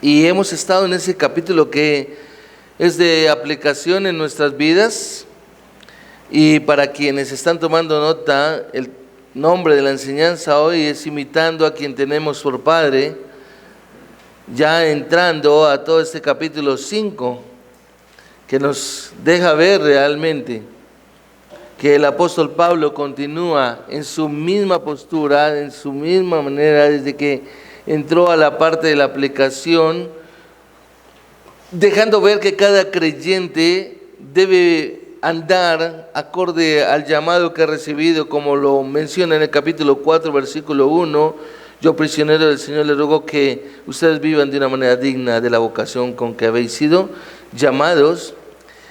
Y hemos estado en ese capítulo que es de aplicación en nuestras vidas. Y para quienes están tomando nota, el nombre de la enseñanza hoy es imitando a quien tenemos por Padre, ya entrando a todo este capítulo 5, que nos deja ver realmente que el apóstol Pablo continúa en su misma postura, en su misma manera, desde que entró a la parte de la aplicación, dejando ver que cada creyente debe andar acorde al llamado que ha recibido, como lo menciona en el capítulo 4, versículo 1. Yo, prisionero del Señor, les ruego que ustedes vivan de una manera digna de la vocación con que habéis sido llamados,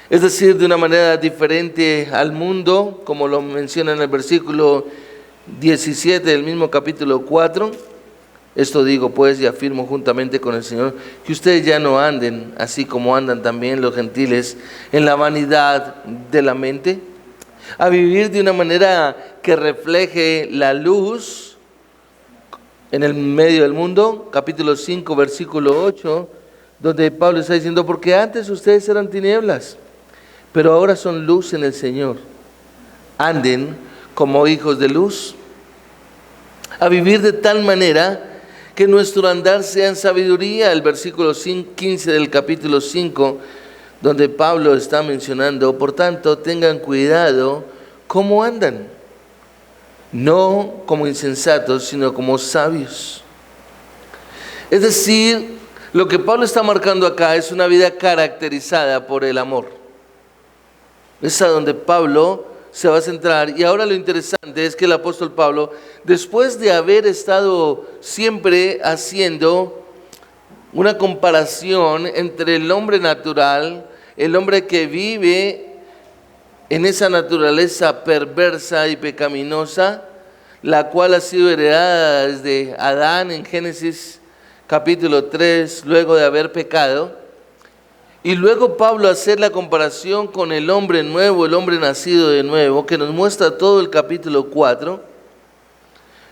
es decir, de una manera diferente al mundo, como lo menciona en el versículo 17 del mismo capítulo 4. Esto digo pues y afirmo juntamente con el Señor, que ustedes ya no anden así como andan también los gentiles en la vanidad de la mente, a vivir de una manera que refleje la luz en el medio del mundo. Capítulo 5, versículo 8, donde Pablo está diciendo, porque antes ustedes eran tinieblas, pero ahora son luz en el Señor. Anden como hijos de luz, a vivir de tal manera que nuestro andar sea en sabiduría. El versículo 15 del capítulo 5, donde Pablo está mencionando, por tanto, tengan cuidado cómo andan, no como insensatos, sino como sabios. Es decir, lo que Pablo está marcando acá es una vida caracterizada por el amor. Es a donde Pablo se va a centrar. Y ahora lo interesante es que el apóstol Pablo, después de haber estado siempre haciendo una comparación entre el hombre natural, el hombre que vive en esa naturaleza perversa y pecaminosa, la cual ha sido heredada desde Adán en Génesis capítulo 3, luego de haber pecado. Y luego Pablo hacer la comparación con el hombre nuevo, el hombre nacido de nuevo, que nos muestra todo el capítulo 4,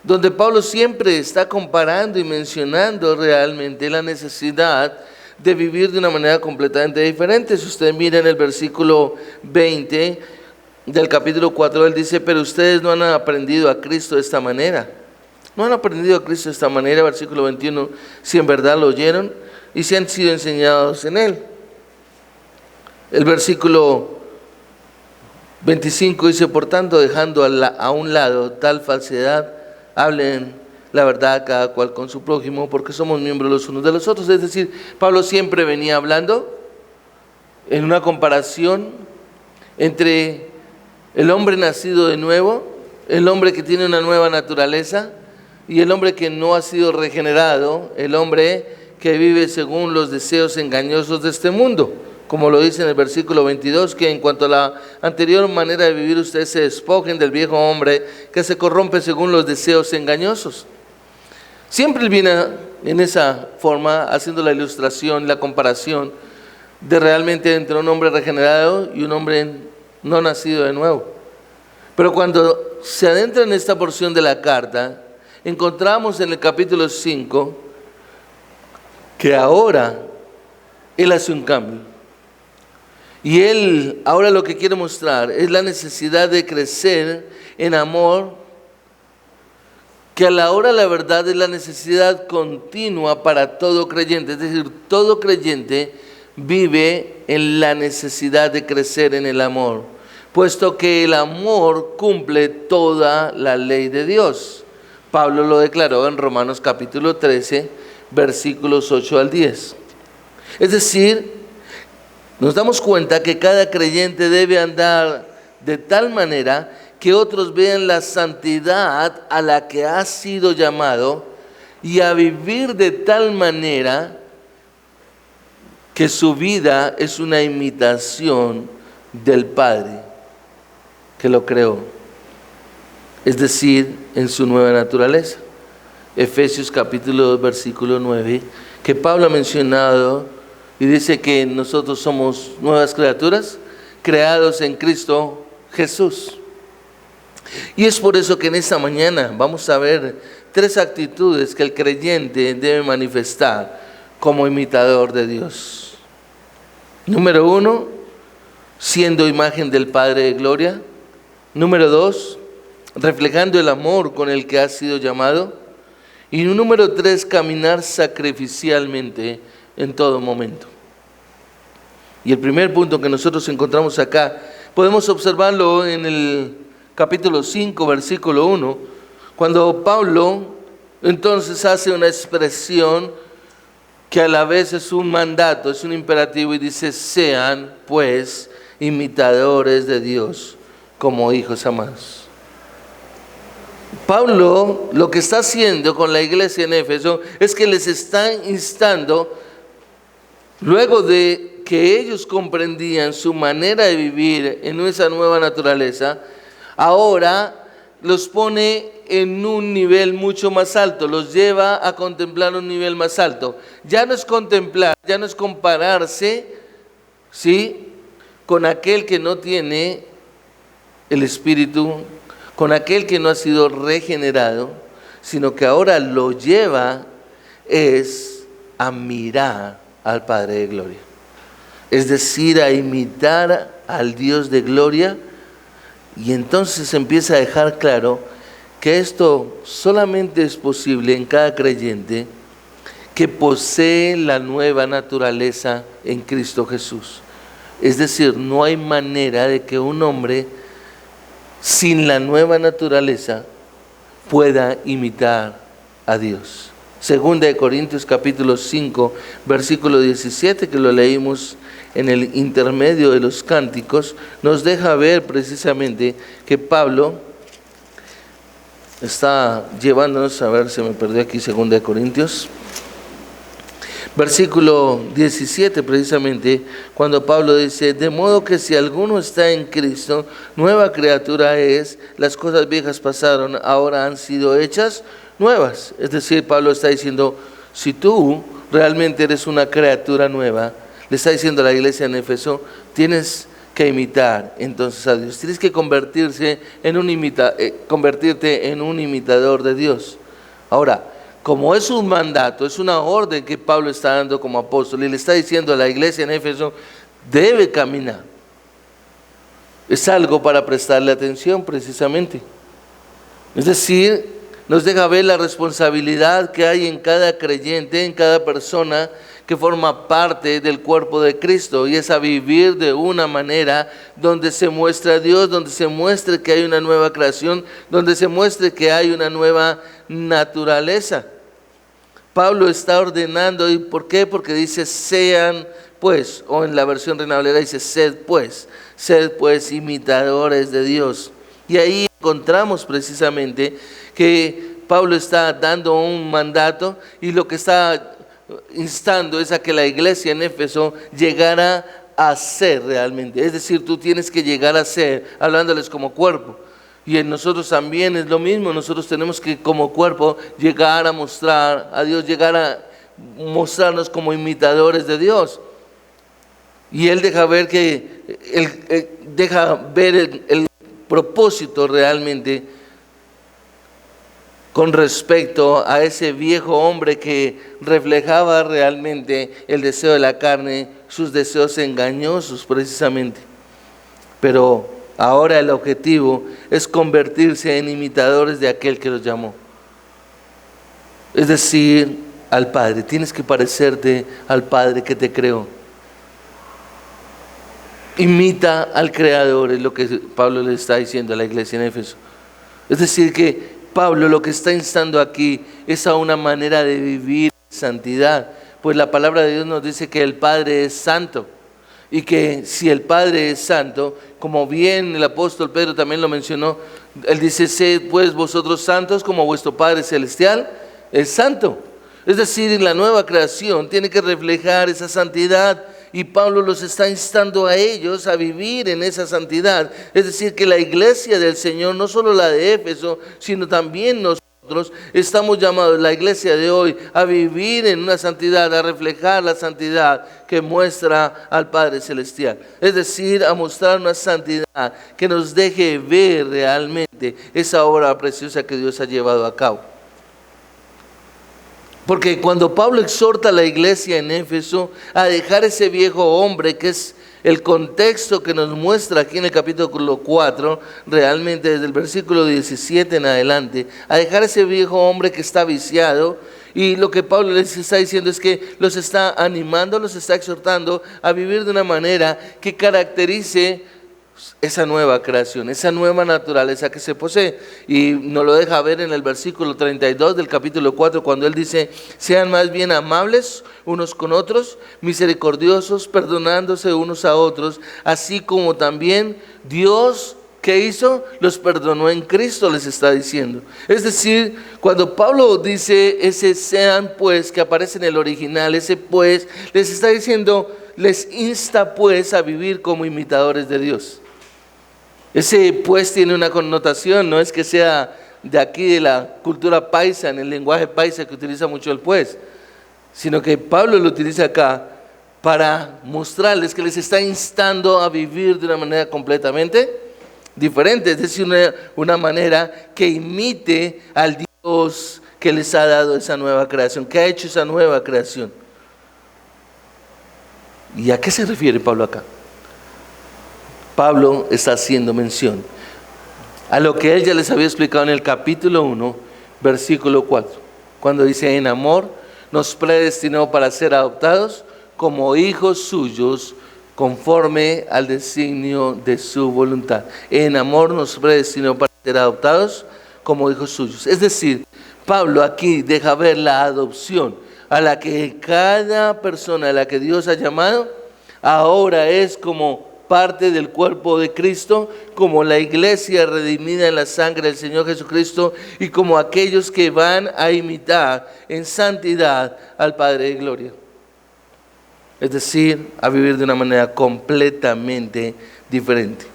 donde Pablo siempre está comparando y mencionando realmente la necesidad de vivir de una manera completamente diferente. Si usted mira en el versículo 20 del capítulo 4, él dice, pero ustedes no han aprendido a Cristo de esta manera. No han aprendido a Cristo de esta manera, versículo 21, si en verdad lo oyeron y si han sido enseñados en él. El versículo 25 dice, por tanto, dejando a un lado tal falsedad, hablen la verdad cada cual con su prójimo, porque somos miembros los unos de los otros. Es decir, Pablo siempre venía hablando en una comparación entre el hombre nacido de nuevo, el hombre que tiene una nueva naturaleza, y el hombre que no ha sido regenerado, el hombre que vive según los deseos engañosos de este mundo. Como lo dice en el versículo 22, que en cuanto a la anterior manera de vivir, ustedes se despojen del viejo hombre que se corrompe según los deseos engañosos. Siempre él viene en esa forma, haciendo la ilustración, la comparación de realmente entre un hombre regenerado y un hombre no nacido de nuevo. Pero cuando se adentra en esta porción de la carta, encontramos en el capítulo 5 que ahora él hace un cambio. Y él ahora lo que quiere mostrar es la necesidad de crecer en amor, que a la hora la verdad es la necesidad continua para todo creyente. Es decir, todo creyente vive en la necesidad de crecer en el amor, puesto que el amor cumple toda la ley de Dios. Pablo lo declaró en Romanos capítulo 13, versículos 8 al 10. Es decir, nos damos cuenta que cada creyente debe andar de tal manera que otros vean la santidad a la que ha sido llamado y a vivir de tal manera que su vida es una imitación del Padre que lo creó, es decir, en su nueva naturaleza. Efesios capítulo 2, versículo 9, que Pablo ha mencionado y dice que nosotros somos nuevas criaturas, creados en Cristo Jesús. Y es por eso que en esta mañana vamos a ver 3 actitudes que el creyente debe manifestar como imitador de Dios. Número 1, siendo imagen del Padre de gloria. Número 2, reflejando el amor con el que has sido llamado. Y número 3, caminar sacrificialmente en todo momento. Y el primer punto que nosotros encontramos acá, podemos observarlo en el capítulo 5, versículo 1, cuando Pablo entonces hace una expresión que a la vez es un mandato, es un imperativo, y dice: sean pues imitadores de Dios como hijos amados. Pablo lo que está haciendo con la iglesia en Éfeso es que les está instando, luego de que ellos comprendían su manera de vivir en esa nueva naturaleza, ahora los pone en un nivel mucho más alto, los lleva a contemplar un nivel más alto. Ya no es contemplar, ya no es compararse, ¿sí?, con aquel que no tiene el Espíritu, con aquel que no ha sido regenerado, sino que ahora lo lleva es a mirar al Padre de gloria. Es decir, a imitar al Dios de gloria, y entonces empieza a dejar claro que esto solamente es posible en cada creyente que posee la nueva naturaleza en Cristo Jesús. Es decir, no hay manera de que un hombre sin la nueva naturaleza pueda imitar a Dios. Segunda de Corintios capítulo 5, versículo 17, que lo leímos en el intermedio de los cánticos, nos deja ver precisamente que Pablo está llevándonos, a ver, se me perdió aquí, Segunda de Corintios, versículo 17 precisamente, cuando Pablo dice: de modo que si alguno está en Cristo, nueva criatura es, las cosas viejas pasaron, ahora han sido hechas nuevas. Es decir, Pablo está diciendo, si tú realmente eres una criatura nueva, le está diciendo a la iglesia en Éfeso, tienes que imitar entonces a Dios, tienes que convertirte en un imitador de Dios. Ahora, como es un mandato, es una orden que Pablo está dando como apóstol, y le está diciendo a la iglesia en Éfeso, debe caminar. Es algo para prestarle atención precisamente. Es decir, nos deja ver la responsabilidad que hay en cada creyente, en cada persona que forma parte del cuerpo de Cristo, y es a vivir de una manera donde se muestra a Dios, donde se muestre que hay una nueva creación, donde se muestre que hay una nueva naturaleza. Pablo está ordenando, ¿y por qué? Porque dice sean pues, o en la versión Reina Valera dice sed pues imitadores de Dios. Y ahí encontramos precisamente que Pablo está dando un mandato, y lo que está instando es a que la iglesia en Éfeso llegara a ser realmente. Es decir, tú tienes que llegar a ser, hablándoles como cuerpo. Y en nosotros también es lo mismo, nosotros tenemos que como cuerpo llegar a mostrar a Dios, llegar a mostrarnos como imitadores de Dios. Y Él deja ver el propósito realmente con respecto a ese viejo hombre que reflejaba realmente el deseo de la carne, sus deseos engañosos precisamente. Pero ahora el objetivo es convertirse en imitadores de aquel que los llamó. Es decir, al Padre. Tienes que parecerte al Padre que te creó. Imita al Creador, es lo que Pablo le está diciendo a la iglesia en Éfeso. Es decir, que Pablo lo que está instando aquí es a una manera de vivir santidad, pues la palabra de Dios nos dice que el Padre es santo, y que si el Padre es santo, como bien el apóstol Pedro también lo mencionó, él dice: sed pues vosotros santos como vuestro Padre celestial es santo. Es decir, en la nueva creación tiene que reflejar esa santidad, y Pablo los está instando a ellos a vivir en esa santidad. Es decir, que la iglesia del Señor, no solo la de Éfeso, sino también nosotros estamos llamados, la iglesia de hoy, a vivir en una santidad, a reflejar la santidad que muestra al Padre Celestial. Es decir, a mostrar una santidad que nos deje ver realmente esa obra preciosa que Dios ha llevado a cabo. Porque cuando Pablo exhorta a la iglesia en Éfeso a dejar ese viejo hombre, que es el contexto que nos muestra aquí en el capítulo 4, realmente desde el versículo 17 en adelante, a dejar ese viejo hombre que está viciado, y lo que Pablo les está diciendo es que los está animando, los está exhortando a vivir de una manera que caracterice esa nueva creación, esa nueva naturaleza que se posee. Y nos lo deja ver en el versículo 32 del capítulo 4, cuando él dice: sean más bien amables unos con otros, misericordiosos, perdonándose unos a otros, así como también Dios, ¿qué hizo? Los perdonó en Cristo, les está diciendo. Es decir, cuando Pablo dice ese sean pues, que aparece en el original, ese pues, les está diciendo, les insta pues a vivir como imitadores de Dios. Ese pues tiene una connotación, no es que sea de aquí de la cultura paisa, en el lenguaje paisa que utiliza mucho el pues, sino que Pablo lo utiliza acá para mostrarles que les está instando a vivir de una manera completamente diferente, es decir, una manera que imite al Dios que les ha dado esa nueva creación, que ha hecho esa nueva creación. ¿Y a qué se refiere Pablo acá? Pablo está haciendo mención a lo que él ya les había explicado en el capítulo 1, versículo 4, cuando dice: en amor nos predestinó para ser adoptados como hijos suyos conforme al designio de su voluntad. En amor nos predestinó para ser adoptados como hijos suyos. Es decir, Pablo aquí deja ver la adopción a la que cada persona a la que Dios ha llamado ahora es como parte del cuerpo de Cristo, como la iglesia redimida en la sangre del Señor Jesucristo y como aquellos que van a imitar en santidad al Padre de Gloria. Es decir, a vivir de una manera completamente diferente.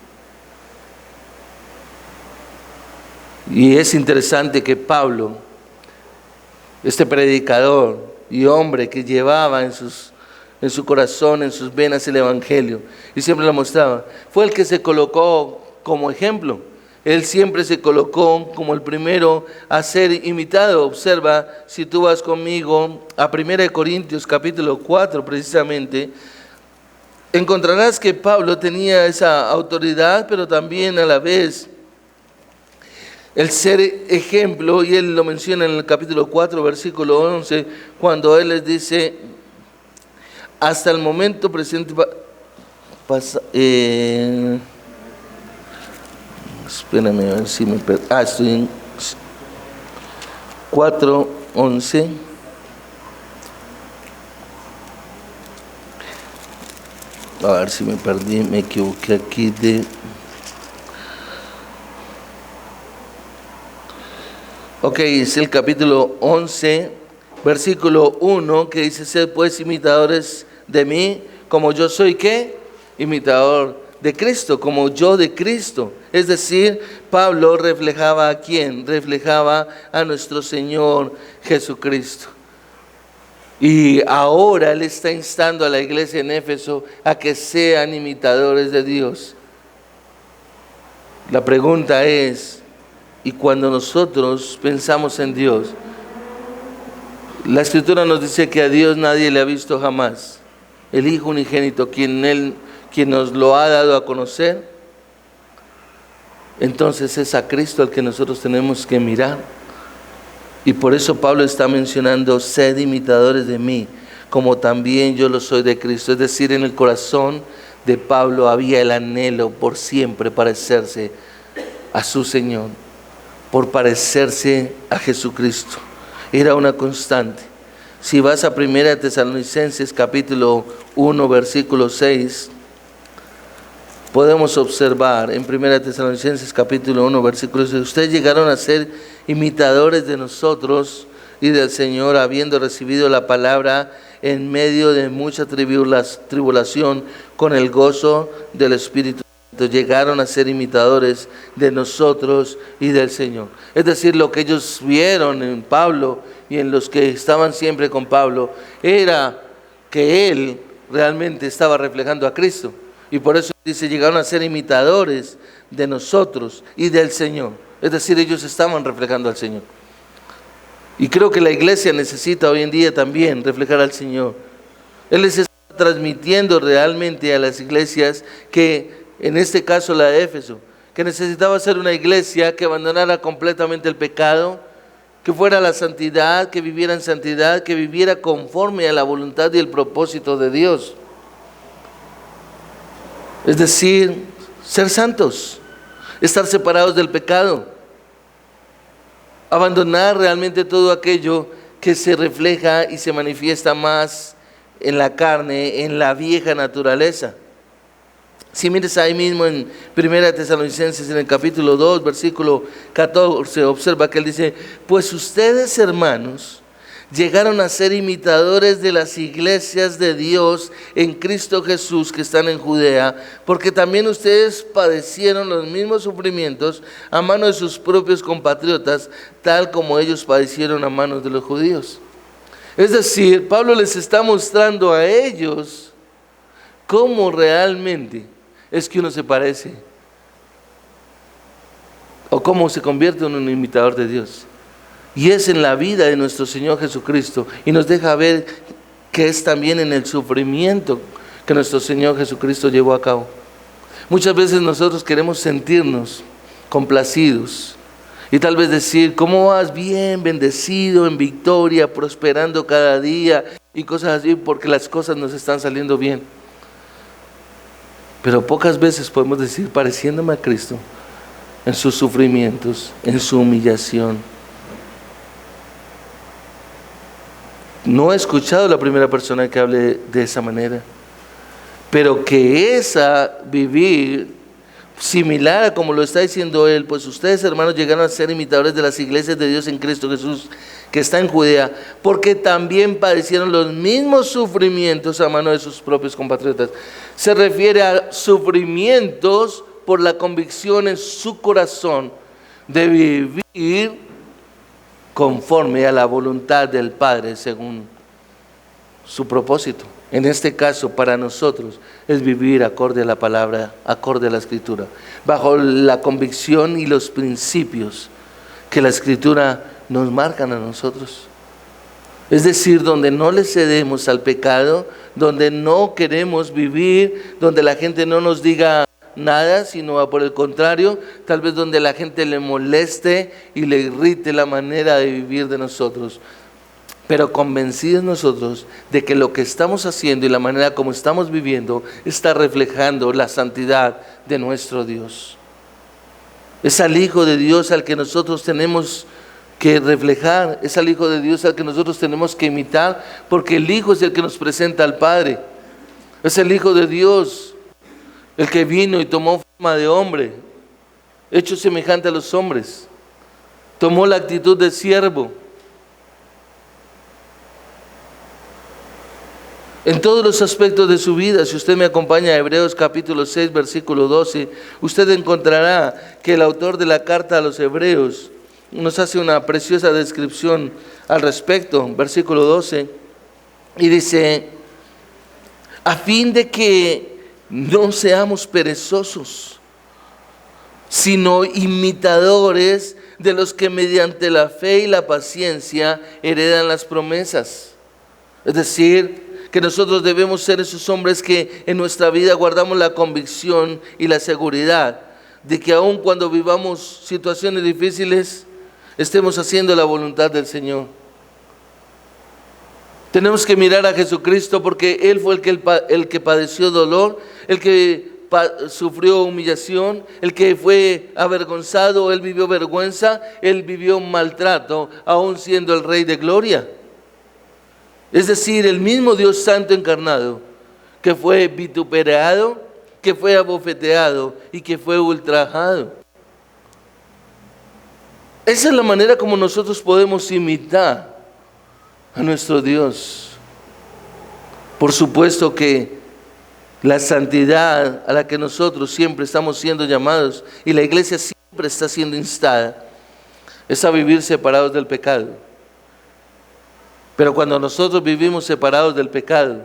Y es interesante que Pablo, este predicador y hombre que llevaba en su corazón, en sus venas el Evangelio, y siempre lo mostraba, fue el que se colocó como ejemplo. Él siempre se colocó como el primero a ser imitado. Observa, si tú vas conmigo a 1 Corintios capítulo 4 precisamente, encontrarás que Pablo tenía esa autoridad, pero también a la vez el ser ejemplo, y él lo menciona en el capítulo 4 versículo 11, cuando él les dice: hasta el momento presente espérame a ver si me estoy en 4:11. A ver si me perdí, me equivoqué aquí de... Ok, es el capítulo 11, versículo 1, que dice: sed pues imitadores de mí, como yo soy, ¿qué? Imitador de Cristo, como yo de Cristo. Es decir, Pablo reflejaba ¿a quién? Reflejaba a nuestro Señor Jesucristo. Y ahora él está instando a la iglesia en Éfeso a que sean imitadores de Dios. La pregunta es, y cuando nosotros pensamos en Dios, la Escritura nos dice que a Dios nadie le ha visto jamás. El Hijo unigénito, quien nos lo ha dado a conocer, entonces es a Cristo al que nosotros tenemos que mirar. Y por eso Pablo está mencionando: sed imitadores de mí, como también yo lo soy de Cristo. Es decir, en el corazón de Pablo había el anhelo por siempre parecerse a su Señor, por parecerse a Jesucristo. Era una constante. Si vas a 1 Tesalonicenses capítulo 1 versículo 6, podemos observar en 1 Tesalonicenses capítulo 1 versículo 6: ustedes llegaron a ser imitadores de nosotros y del Señor, habiendo recibido la palabra en medio de mucha tribulación, con el gozo del Espíritu Santo. Llegaron a ser imitadores de nosotros y del Señor. Es decir, lo que ellos vieron en Pablo y en los que estaban siempre con Pablo era que él realmente estaba reflejando a Cristo. Y por eso dice: llegaron a ser imitadores de nosotros y del Señor. Es decir, ellos estaban reflejando al Señor. Y creo que la iglesia necesita hoy en día también reflejar al Señor. Él les está transmitiendo realmente a las iglesias que, en este caso la de Éfeso, que necesitaba ser una iglesia que abandonara completamente el pecado, que fuera la santidad, que viviera en santidad, que viviera conforme a la voluntad y el propósito de Dios. Es decir, ser santos, estar separados del pecado, abandonar realmente todo aquello que se refleja y se manifiesta más en la carne, en la vieja naturaleza. Si mires ahí mismo en 1 Tesalonicenses, en el capítulo 2, versículo 14, observa que él dice: pues ustedes, hermanos, llegaron a ser imitadores de las iglesias de Dios en Cristo Jesús que están en Judea, porque también ustedes padecieron los mismos sufrimientos a manos de sus propios compatriotas, tal como ellos padecieron a manos de los judíos. Es decir, Pablo les está mostrando a ellos cómo realmente es que uno se parece, o cómo se convierte en un imitador de Dios. Y es en la vida de nuestro Señor Jesucristo, y nos deja ver que es también en el sufrimiento que nuestro Señor Jesucristo llevó a cabo. Muchas veces nosotros queremos sentirnos complacidos y tal vez decir: ¿cómo vas? Bien, bendecido, en victoria, prosperando cada día y cosas así, porque las cosas nos están saliendo bien. Pero pocas veces podemos decir: pareciéndome a Cristo en sus sufrimientos, en su humillación. No he escuchado a la primera persona que hable de esa manera, pero que esa vivir similar a como lo está diciendo él: pues ustedes, hermanos, llegaron a ser imitadores de las iglesias de Dios en Cristo Jesús que está en Judea, porque también padecieron los mismos sufrimientos a mano de sus propios compatriotas. Se refiere a sufrimientos por la convicción en su corazón de vivir conforme a la voluntad del Padre según su propósito. En este caso, para nosotros, es vivir acorde a la palabra, acorde a la Escritura, bajo la convicción y los principios que la Escritura nos marcan a nosotros. Es decir, donde no le cedemos al pecado, donde no queremos vivir, donde la gente no nos diga nada, sino por el contrario, tal vez donde la gente le moleste y le irrite la manera de vivir de nosotros, pero convencidos nosotros de que lo que estamos haciendo y la manera como estamos viviendo está reflejando la santidad de nuestro Dios. Es al Hijo de Dios al que nosotros tenemos que reflejar, es al Hijo de Dios al que nosotros tenemos que imitar, porque el Hijo es el que nos presenta al Padre. Es el Hijo de Dios el que vino y tomó forma de hombre, hecho semejante a los hombres. Tomó la actitud de siervo. En todos los aspectos de su vida, si usted me acompaña a Hebreos capítulo 6, versículo 12, usted encontrará que el autor de la carta a los Hebreos nos hace una preciosa descripción al respecto. Versículo 12, y dice: a fin de que no seamos perezosos, sino imitadores de los que mediante la fe y la paciencia heredan las promesas. Es decir, que nosotros debemos ser esos hombres que en nuestra vida guardamos la convicción y la seguridad de que aun cuando vivamos situaciones difíciles, estemos haciendo la voluntad del Señor. Tenemos que mirar a Jesucristo, porque Él fue el que padeció dolor, el que sufrió humillación, el que fue avergonzado. Él vivió vergüenza, Él vivió maltrato, aun siendo el Rey de Gloria. Es decir, el mismo Dios Santo encarnado, que fue vituperado, que fue abofeteado y que fue ultrajado. Esa es la manera como nosotros podemos imitar a nuestro Dios. Por supuesto que la santidad a la que nosotros siempre estamos siendo llamados, y la iglesia siempre está siendo instada, es a vivir separados del pecado. Pero cuando nosotros vivimos separados del pecado,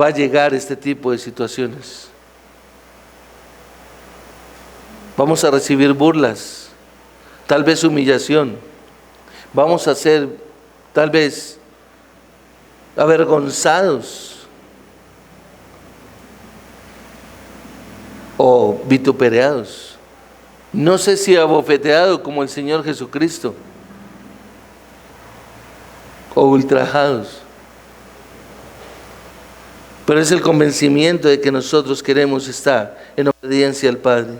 va a llegar este tipo de situaciones. Vamos a recibir burlas, tal vez humillación, vamos a ser tal vez avergonzados o vituperados. No sé si abofeteados como el Señor Jesucristo o ultrajados. Pero es el convencimiento de que nosotros queremos estar en obediencia al Padre.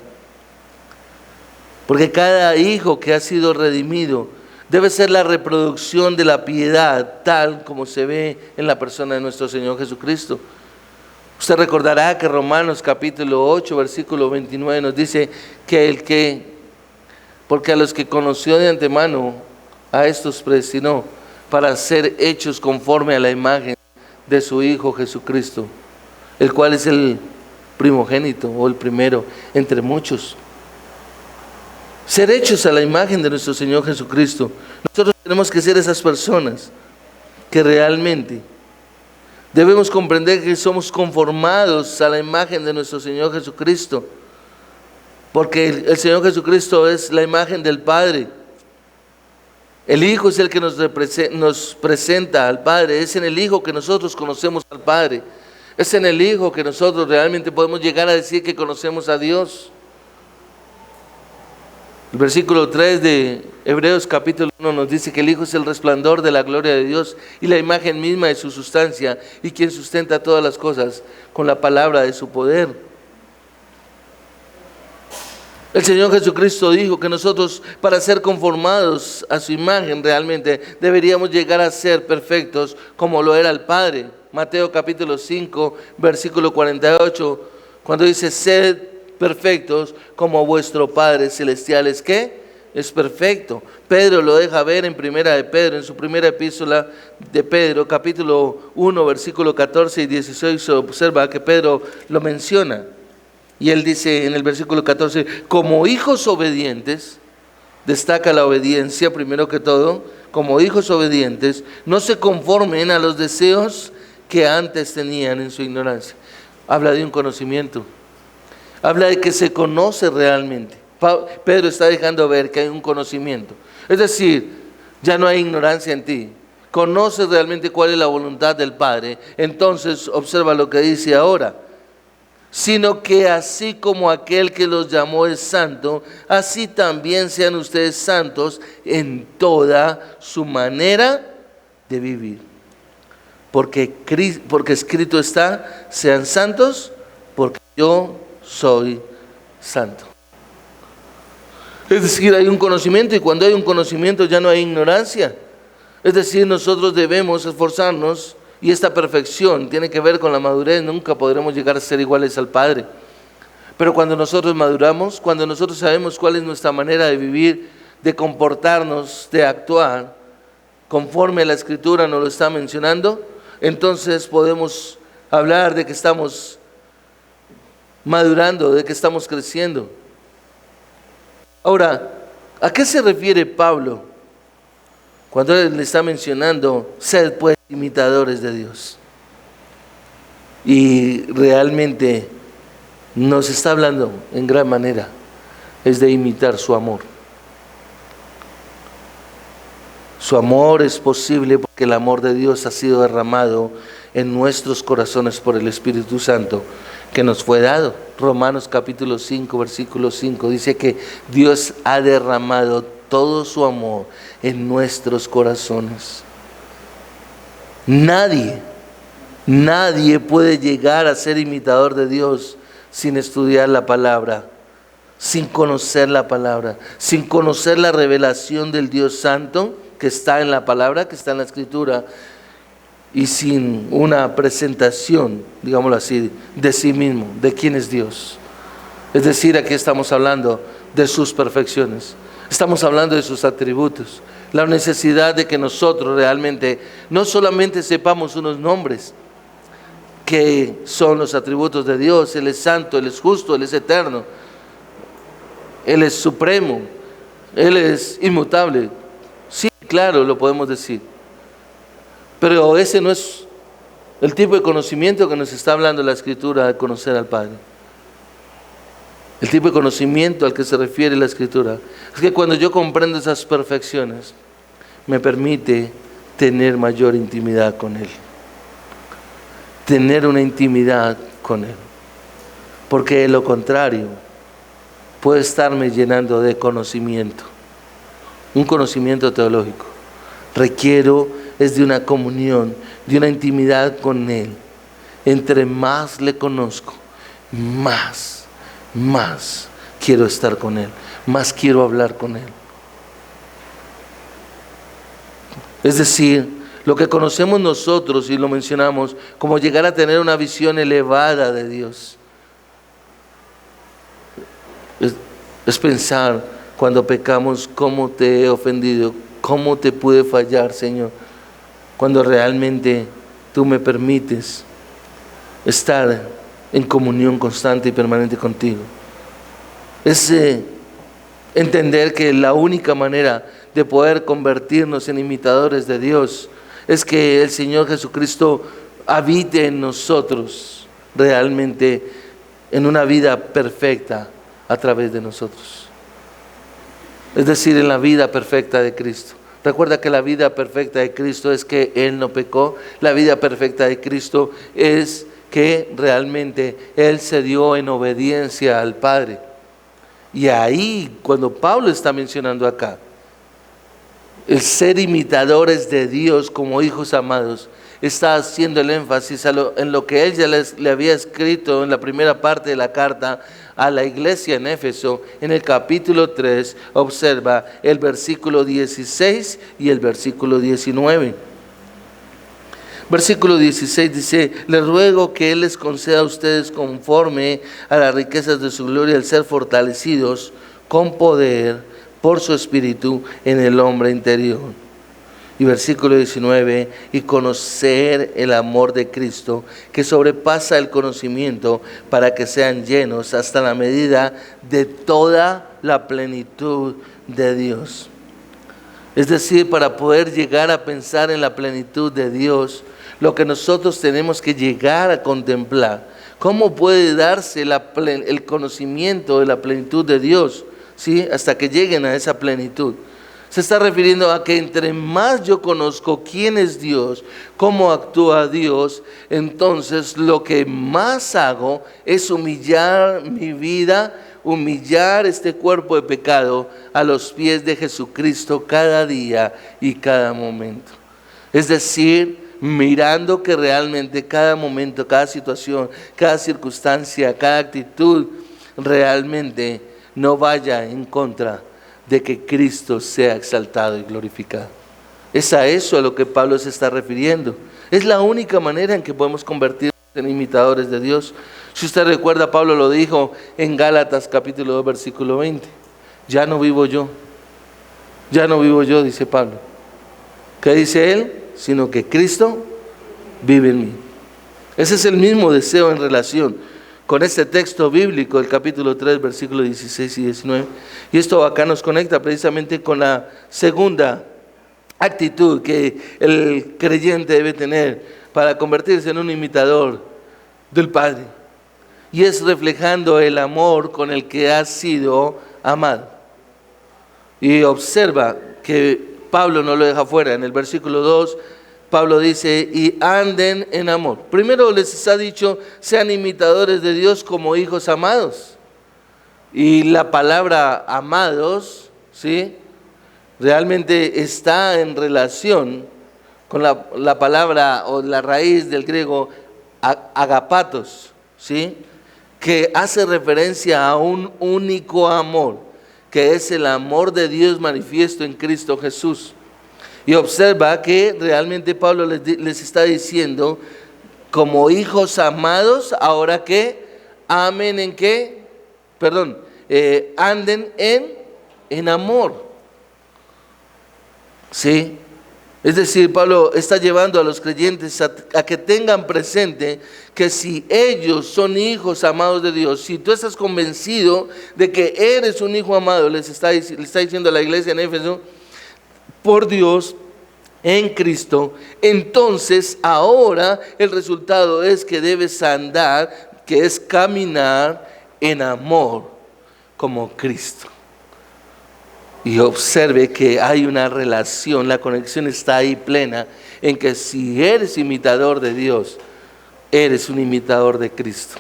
Porque cada hijo que ha sido redimido debe ser la reproducción de la piedad tal como se ve en la persona de nuestro Señor Jesucristo. Usted recordará que Romanos capítulo 8, versículo 29 nos dice porque a los que conoció de antemano, a estos predestinó para ser hechos conforme a la imagen de su Hijo Jesucristo, el cual es el primogénito o el primero entre muchos. Ser hechos a la imagen de nuestro Señor Jesucristo. Nosotros tenemos que ser esas personas que realmente debemos comprender que somos conformados a la imagen de nuestro Señor Jesucristo, porque el Señor Jesucristo es la imagen del Padre. El Hijo es el que nos presenta al Padre. Es en el Hijo que nosotros conocemos al Padre. Es en el Hijo que nosotros realmente podemos llegar a decir que conocemos a Dios. El versículo 3 de Hebreos capítulo 1 nos dice que el Hijo es el resplandor de la gloria de Dios y la imagen misma de su sustancia, y quien sustenta todas las cosas con la palabra de su poder. El Señor Jesucristo dijo que nosotros, para ser conformados a su imagen, realmente deberíamos llegar a ser perfectos como lo era el Padre. Mateo capítulo 5, versículo 48, cuando dice: sed perfectos como vuestro Padre celestial es ¿qué? Es perfecto. Pedro lo deja ver en primera de Pedro, en su primera epístola de Pedro, capítulo 1, versículo 14 y 16, se observa que Pedro lo menciona. Y él dice en el versículo 14, como hijos obedientes, destaca la obediencia primero que todo, como hijos obedientes, no se conformen a los deseos que antes tenían en su ignorancia. Habla de un conocimiento, habla de que se conoce realmente. Pedro está dejando ver que hay un conocimiento, es decir, ya no hay ignorancia en ti, conoces realmente cuál es la voluntad del Padre. Entonces observa lo que dice ahora: sino que así como aquel que los llamó es santo, así también sean ustedes santos en toda su manera de vivir. Porque escrito está: sean santos porque yo soy santo. Es decir, hay un conocimiento, y cuando hay un conocimiento ya no hay ignorancia. Es decir, nosotros debemos esforzarnos. Y esta perfección tiene que ver con la madurez. Nunca podremos llegar a ser iguales al Padre. Pero cuando nosotros maduramos, cuando nosotros sabemos cuál es nuestra manera de vivir, de comportarnos, de actuar, conforme la Escritura nos lo está mencionando, entonces podemos hablar de que estamos madurando, de que estamos creciendo. Ahora, ¿a qué se refiere Pablo cuando él le está mencionando: sed pues imitadores de Dios? Y realmente nos está hablando en gran manera es de imitar su amor. Su amor es posible porque el amor de Dios ha sido derramado en nuestros corazones por el Espíritu Santo que nos fue dado. Romanos capítulo 5, versículo 5 dice que Dios ha derramado todo su amor en nuestros corazones. Nadie puede llegar a ser imitador de Dios sin estudiar la palabra, sin conocer la palabra, sin conocer la revelación del Dios Santo que está en la palabra, que está en la Escritura, y sin una presentación, digámoslo así, de sí mismo, de quién es Dios. Es decir, aquí estamos hablando de sus perfecciones, estamos hablando de sus atributos, la necesidad de que nosotros realmente no solamente sepamos unos nombres que son los atributos de Dios. Él es santo, Él es justo, Él es eterno, Él es supremo, Él es inmutable. Sí, claro, lo podemos decir, pero ese no es el tipo de conocimiento que nos está hablando la Escritura de conocer al Padre. El tipo de conocimiento al que se refiere la Escritura es que cuando yo comprendo esas perfecciones, me permite tener mayor intimidad con Él. Tener una intimidad con Él. Porque de lo contrario, puede estarme llenando de conocimiento. Un conocimiento teológico. Requiero es de una comunión, de una intimidad con Él. Entre más le conozco, más quiero estar con Él, más quiero hablar con Él. Es decir, lo que conocemos nosotros, y lo mencionamos, como llegar a tener una visión elevada de Dios. Es pensar cuando pecamos, cómo te he ofendido, cómo te pude fallar, Señor, cuando realmente tú me permites estar en comunión constante y permanente contigo. Es entender que la única manera de poder convertirnos en imitadores de Dios es que el Señor Jesucristo habite en nosotros realmente en una vida perfecta a través de nosotros. Es decir, en la vida perfecta de Cristo. Recuerda que la vida perfecta de Cristo es que Él no pecó. La vida perfecta de Cristo es que realmente Él se dio en obediencia al Padre. Y ahí, cuando Pablo está mencionando acá, el ser imitadores de Dios como hijos amados, está haciendo el énfasis en lo que él ya le había escrito en la primera parte de la carta a la iglesia en Éfeso, en el capítulo 3, observa el versículo 16 y el versículo 19. Versículo 16 dice: les ruego que Él les conceda a ustedes conforme a las riquezas de su gloria el ser fortalecidos con poder por su espíritu en el hombre interior. Y versículo 19: y conocer el amor de Cristo que sobrepasa el conocimiento, para que sean llenos hasta la medida de toda la plenitud de Dios. Es decir, para poder llegar a pensar en la plenitud de Dios, lo que nosotros tenemos que llegar a contemplar, ¿cómo puede darse el conocimiento de la plenitud de Dios? ¿Sí? Hasta que lleguen a esa plenitud. Se está refiriendo a que entre más yo conozco quién es Dios, cómo actúa Dios, entonces lo que más hago es humillar mi vida, humillar este cuerpo de pecado a los pies de Jesucristo cada día y cada momento. Es decir, mirando que realmente cada momento, cada situación, cada circunstancia, cada actitud realmente no vaya en contra de que Cristo sea exaltado y glorificado. Es a eso a lo que Pablo se está refiriendo. Es la única manera en que podemos convertirnos en imitadores de Dios. Si usted recuerda, Pablo lo dijo en Gálatas capítulo 2 versículo 20. Ya no vivo yo, dice Pablo. ¿Qué dice él? Sino que Cristo vive en mí. Ese es el mismo deseo en relación con este texto bíblico, el capítulo 3, versículos 16 y 19. Y esto acá nos conecta precisamente con la segunda actitud que el creyente debe tener para convertirse en un imitador del Padre. Y es reflejando el amor con el que ha sido amado. Y observa que Pablo no lo deja fuera. En el versículo 2, Pablo dice: y anden en amor. Primero les ha dicho: sean imitadores de Dios como hijos amados. Y la palabra amados, ¿sí?, realmente está en relación con la palabra o la raíz del griego agapatos, ¿sí?, que hace referencia a un único amor, que es el amor de Dios manifiesto en Cristo Jesús. Y observa que realmente Pablo les está diciendo, como hijos amados, ahora que amen en qué, anden en amor. ¿Sí? Es decir, Pablo está llevando a los creyentes a que tengan presente que si ellos son hijos amados de Dios, si tú estás convencido de que eres un hijo amado, le está diciendo a la iglesia en Éfeso, por Dios, en Cristo, entonces ahora el resultado es que debes andar, que es caminar en amor como Cristo. Y observe que hay una relación, la conexión está ahí plena, en que si eres imitador de Dios, eres un imitador de Cristo.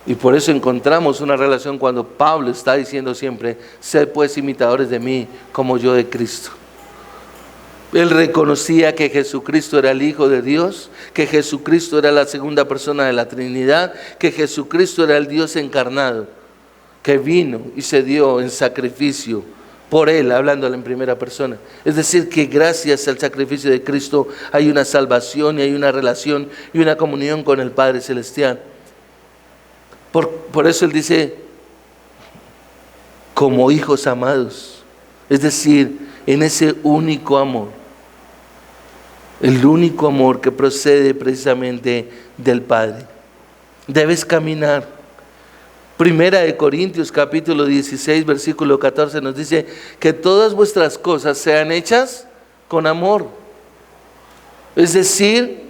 Y por eso encontramos una relación cuando Pablo está diciendo siempre, sed pues imitadores de mí como yo de Cristo. Él reconocía que Jesucristo era el Hijo de Dios, que Jesucristo era la segunda persona de la Trinidad, que Jesucristo era el Dios encarnado, que vino y se dio en sacrificio por Él, hablándole en primera persona. Es decir, que gracias al sacrificio de Cristo hay una salvación y hay una relación y una comunión con el Padre Celestial. Por eso Él dice, como hijos amados, es decir, en ese único amor, el único amor que procede precisamente del Padre. Debes caminar. Primera de Corintios capítulo 16 versículo 14 nos dice que todas vuestras cosas sean hechas con amor. Es decir,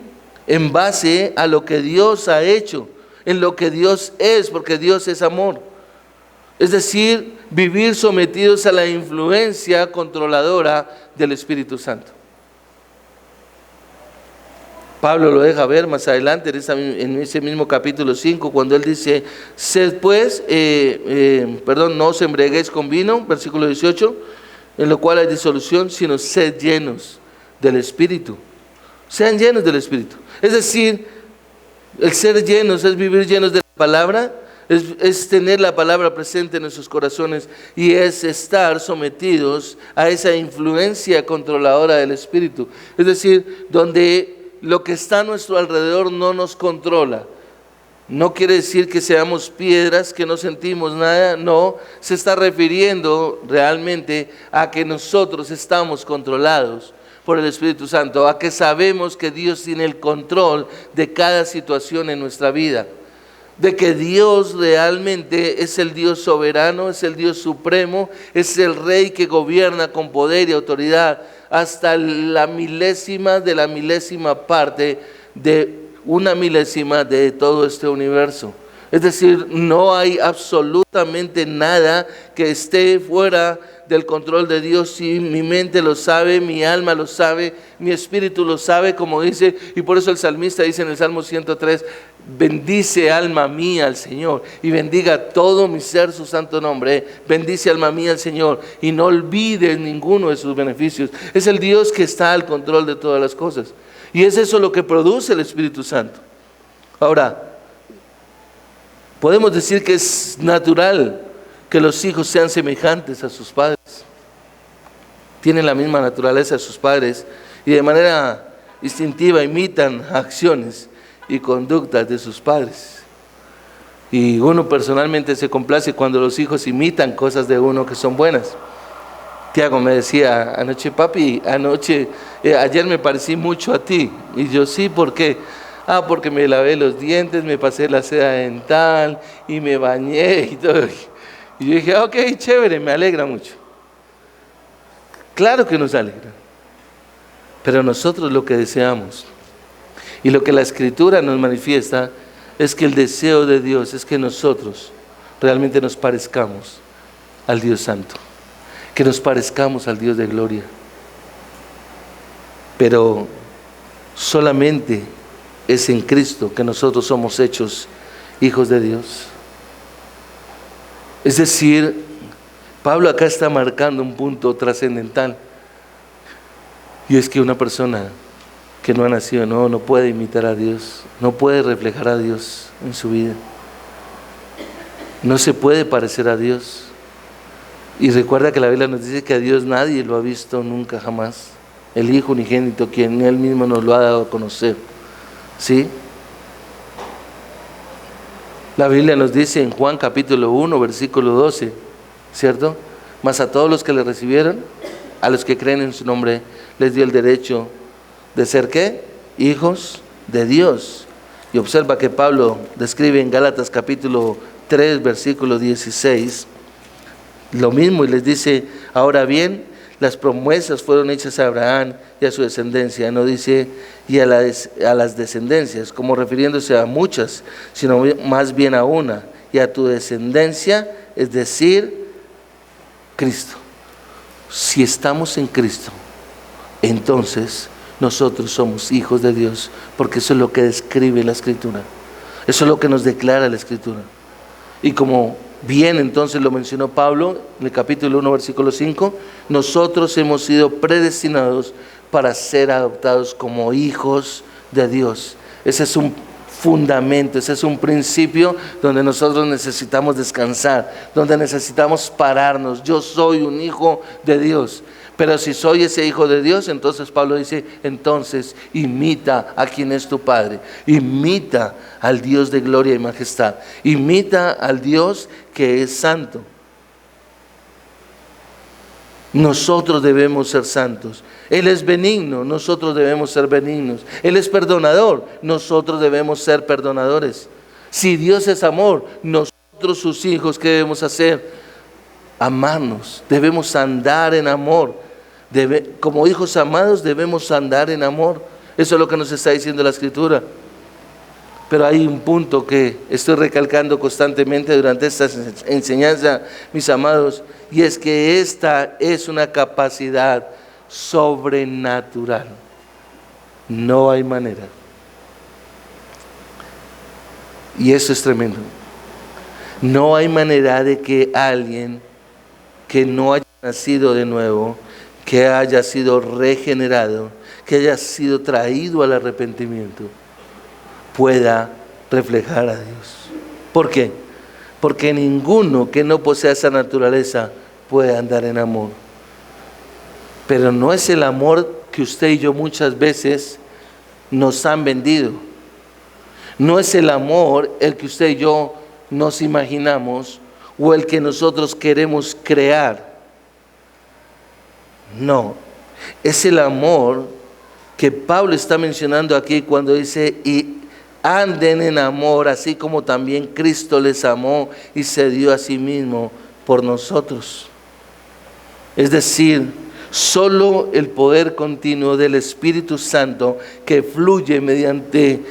en base a lo que Dios ha hecho, en lo que Dios es, porque Dios es amor. Es decir, vivir sometidos a la influencia controladora del Espíritu Santo. Pablo lo deja ver más adelante en ese mismo capítulo 5, cuando él dice, sed pues, no os embriaguéis con vino, versículo 18, en lo cual hay disolución, sino sed llenos del Espíritu. Sean llenos del Espíritu. Es decir, el ser llenos es vivir llenos de la palabra, es tener la palabra presente en nuestros corazones y es estar sometidos a esa influencia controladora del Espíritu. Es decir, donde lo que está a nuestro alrededor no nos controla. No quiere decir que seamos piedras, que no sentimos nada, no, se está refiriendo realmente a que nosotros estamos controlados por el Espíritu Santo, a que sabemos que Dios tiene el control de cada situación en nuestra vida, de que Dios realmente es el Dios soberano, es el Dios supremo, es el Rey que gobierna con poder y autoridad hasta la milésima de la milésima parte de una milésima de todo este universo. Es decir, no hay absolutamente nada que esté fuera del control de Dios. Y mi mente lo sabe, mi alma lo sabe, mi espíritu lo sabe, como dice, y por eso el salmista dice en el Salmo 103, bendice alma mía al Señor y bendiga todo mi ser su santo nombre. Bendice alma mía al Señor y no olvides ninguno de sus beneficios. Es el Dios que está al control de todas las cosas. Y es eso lo que produce el Espíritu Santo. Ahora, podemos decir que es natural que los hijos sean semejantes a sus padres. Tienen la misma naturaleza de sus padres y de manera instintiva imitan acciones y conductas de sus padres. Y uno personalmente se complace cuando los hijos imitan cosas de uno que son buenas. Tiago me decía anoche, papi, ayer me parecí mucho a ti. Y yo, sí, ¿por qué? Porque me lavé los dientes, me pasé la seda dental y me bañé y todo. Y yo dije, ok, chévere, me alegra mucho. Claro que nos alegra. Pero nosotros lo que deseamos y lo que la Escritura nos manifiesta es que el deseo de Dios es que nosotros realmente nos parezcamos al Dios Santo, que nos parezcamos al Dios de gloria. Pero solamente es en Cristo que nosotros somos hechos hijos de Dios. Es decir, Pablo acá está marcando un punto trascendental, y es que una persona que no ha nacido no puede imitar a Dios, no puede reflejar a Dios en su vida, no se puede parecer a Dios. Y recuerda que la Biblia nos dice que a Dios nadie lo ha visto nunca jamás, el Hijo unigénito, quien Él mismo nos lo ha dado a conocer, ¿sí? La Biblia nos dice en Juan capítulo 1 versículo 12, ¿cierto? Mas a todos los que le recibieron, a los que creen en su nombre, les dio el derecho de ser, ¿qué? Hijos de Dios. Y observa que Pablo describe en Gálatas capítulo 3 versículo 16 lo mismo, y les dice, ahora bien, las promesas fueron hechas a Abraham y a su descendencia. No dice y a las descendencias, como refiriéndose a muchas, sino más bien a una, y a tu descendencia, es decir, Cristo. Si estamos en Cristo, entonces nosotros somos hijos de Dios, porque eso es lo que describe la Escritura. Eso es lo que nos declara la Escritura. Y como bien entonces lo mencionó Pablo en el capítulo 1, versículo 5, nosotros hemos sido predestinados para ser adoptados como hijos de Dios. Ese es un fundamento, ese es un principio donde nosotros necesitamos descansar, donde necesitamos pararnos. Yo soy un hijo de Dios. Pero si soy ese hijo de Dios, entonces Pablo dice, entonces imita a quien es tu Padre, imita al Dios de gloria y majestad, imita al Dios que es santo. Nosotros debemos ser santos. Él es benigno, nosotros debemos ser benignos. Él es perdonador, nosotros debemos ser perdonadores. Si Dios es amor, nosotros sus hijos, ¿qué debemos hacer? Amarnos, debemos andar en amor. Como hijos amados debemos andar en amor. Eso es lo que nos está diciendo la Escritura. Pero hay un punto que estoy recalcando constantemente durante esta enseñanza, mis amados, y es que esta es una capacidad sobrenatural. No hay manera. Y eso es tremendo. No hay manera de que alguien que no haya nacido de nuevo, que haya sido regenerado, que haya sido traído al arrepentimiento, pueda reflejar a Dios. ¿Por qué? Porque ninguno que no posea esa naturaleza puede andar en amor. Pero no es el amor que usted y yo muchas veces nos han vendido. No es el amor el que usted y yo nos imaginamos o el que nosotros queremos crear. No, es el amor que Pablo está mencionando aquí cuando dice, y anden en amor, así como también Cristo les amó y se dio a sí mismo por nosotros. Es decir, solo el poder continuo del Espíritu Santo que fluye mediante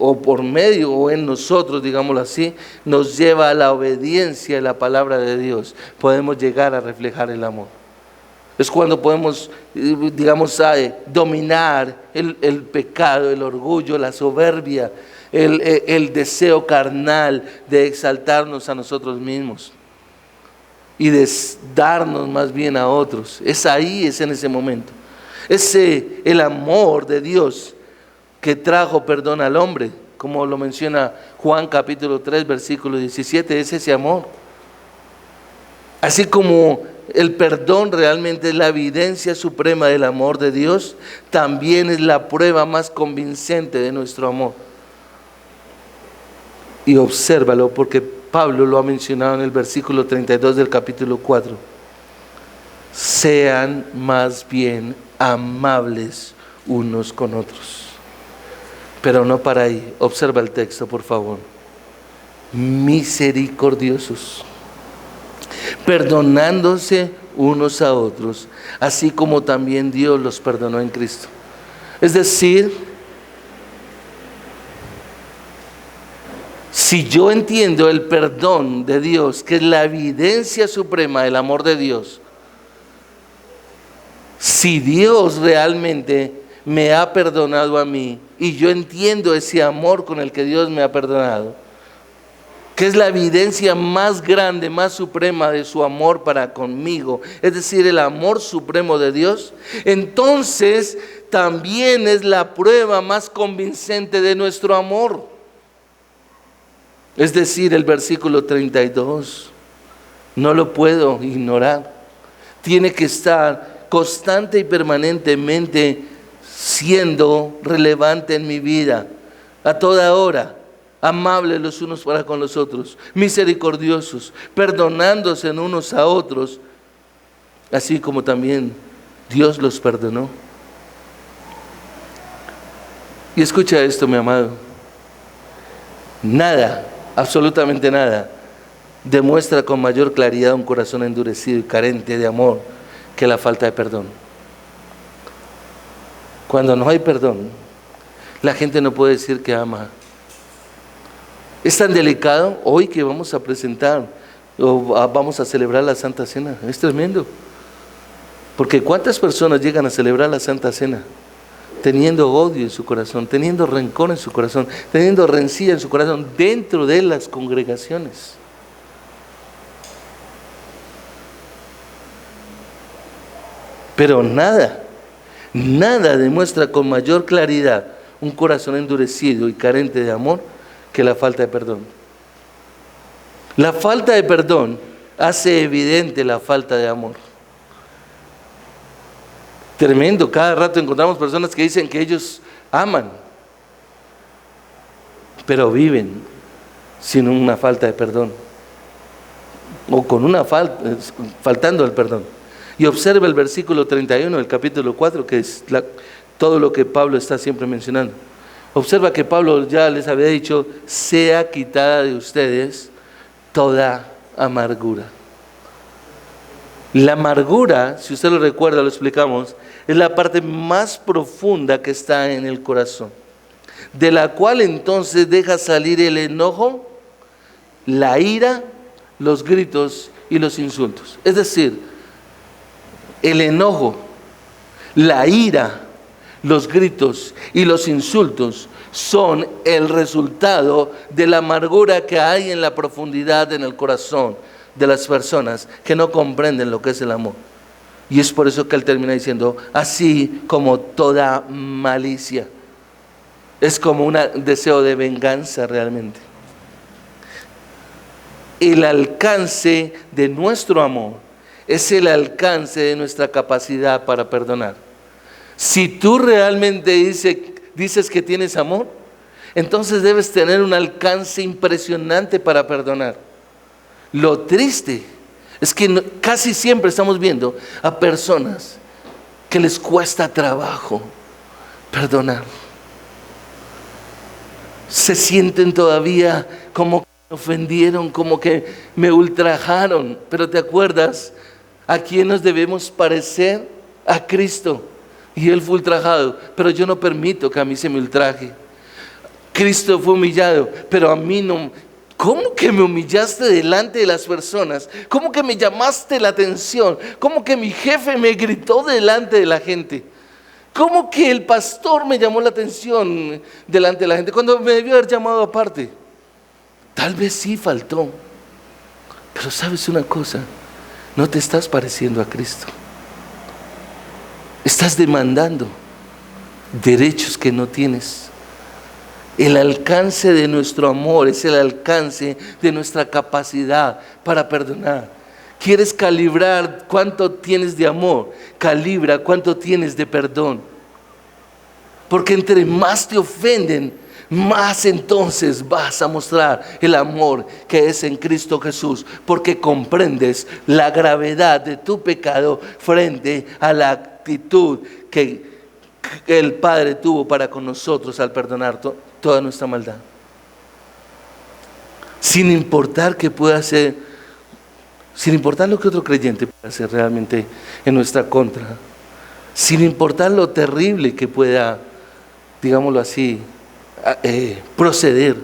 o por medio o en nosotros, digámoslo así, nos lleva a la obediencia a la palabra de Dios. Podemos llegar a reflejar el amor. Es cuando podemos, digamos, dominar el pecado, el orgullo, la soberbia, el deseo carnal de exaltarnos a nosotros mismos y de darnos más bien a otros. Es ahí, es en ese momento. El amor de Dios que trajo perdón al hombre, como lo menciona Juan capítulo 3, versículo 17, es ese amor. Así como el perdón realmente es la evidencia suprema del amor de Dios, también es la prueba más convincente de nuestro amor. Y obsérvalo porque Pablo lo ha mencionado en el versículo 32 del capítulo 4. Sean más bien amables unos con otros. Pero no para ahí. Observa el texto, por favor. Misericordiosos, perdonándose unos a otros, así como también Dios los perdonó en Cristo. Es decir, si yo entiendo el perdón de Dios, que es la evidencia suprema del amor de Dios, si Dios realmente me ha perdonado a mí y yo entiendo ese amor con el que Dios me ha perdonado, que es la evidencia más grande, más suprema de su amor para conmigo, es decir, el amor supremo de Dios, entonces también es la prueba más convincente de nuestro amor. Es decir, el versículo 32, no lo puedo ignorar, tiene que estar constante y permanentemente siendo relevante en mi vida, a toda hora. Amables los unos para con los otros, misericordiosos, perdonándose unos a otros, así como también Dios los perdonó. Y escucha esto, mi amado. Nada, absolutamente nada, demuestra con mayor claridad un corazón endurecido y carente de amor que la falta de perdón. Cuando no hay perdón, la gente no puede decir que ama. Es tan delicado hoy que vamos a presentar o vamos a celebrar la Santa Cena. Es tremendo. Porque ¿cuántas personas llegan a celebrar la Santa Cena teniendo odio en su corazón, teniendo rencor en su corazón, teniendo rencilla en su corazón dentro de las congregaciones? Pero nada demuestra con mayor claridad un corazón endurecido y carente de amor que la falta de perdón. La falta de perdón hace evidente la falta de amor. Tremendo, cada rato encontramos personas que dicen que ellos aman, pero viven sin una falta de perdón, o con una faltando el perdón. Y observa el versículo 31 del capítulo 4, que es todo lo que Pablo está siempre mencionando. Observa que Pablo ya les había dicho: sea quitada de ustedes toda amargura. La amargura, si usted lo recuerda, lo explicamos, es la parte más profunda que está en el corazón, de la cual entonces deja salir el enojo, la ira, los gritos y los insultos. Es decir, el enojo, la ira, los gritos y los insultos son el resultado de la amargura que hay en la profundidad en el corazón de las personas que no comprenden lo que es el amor. Y es por eso que él termina diciendo: así como toda malicia. Es como un deseo de venganza realmente. El alcance de nuestro amor es el alcance de nuestra capacidad para perdonar. Si tú realmente dices que tienes amor, entonces debes tener un alcance impresionante para perdonar. Lo triste es que casi siempre estamos viendo a personas que les cuesta trabajo perdonar. Se sienten todavía como que me ofendieron, como que me ultrajaron. Pero ¿te acuerdas a quién nos debemos parecer? A Cristo. Y Él fue ultrajado, pero yo no permito que a mí se me ultraje. Cristo fue humillado, pero a mí no. ¿Cómo que me humillaste delante de las personas? ¿Cómo que me llamaste la atención? ¿Cómo que mi jefe me gritó delante de la gente? ¿Cómo que el pastor me llamó la atención delante de la gente cuando me debió haber llamado aparte? Tal vez sí faltó, pero ¿sabes una cosa? No te estás pareciendo a Cristo. Estás demandando derechos que no tienes. El alcance de nuestro amor es el alcance de nuestra capacidad para perdonar. ¿Quieres calibrar cuánto tienes de amor? Calibra cuánto tienes de perdón. Porque entre más te ofenden, más entonces vas a mostrar el amor que es en Cristo Jesús. Porque comprendes la gravedad de tu pecado frente a la actitud que el Padre tuvo para con nosotros al perdonar toda nuestra maldad. Sin importar que pueda hacer, sin importar lo que otro creyente pueda hacer realmente en nuestra contra, sin importar lo terrible que pueda, digámoslo así, proceder.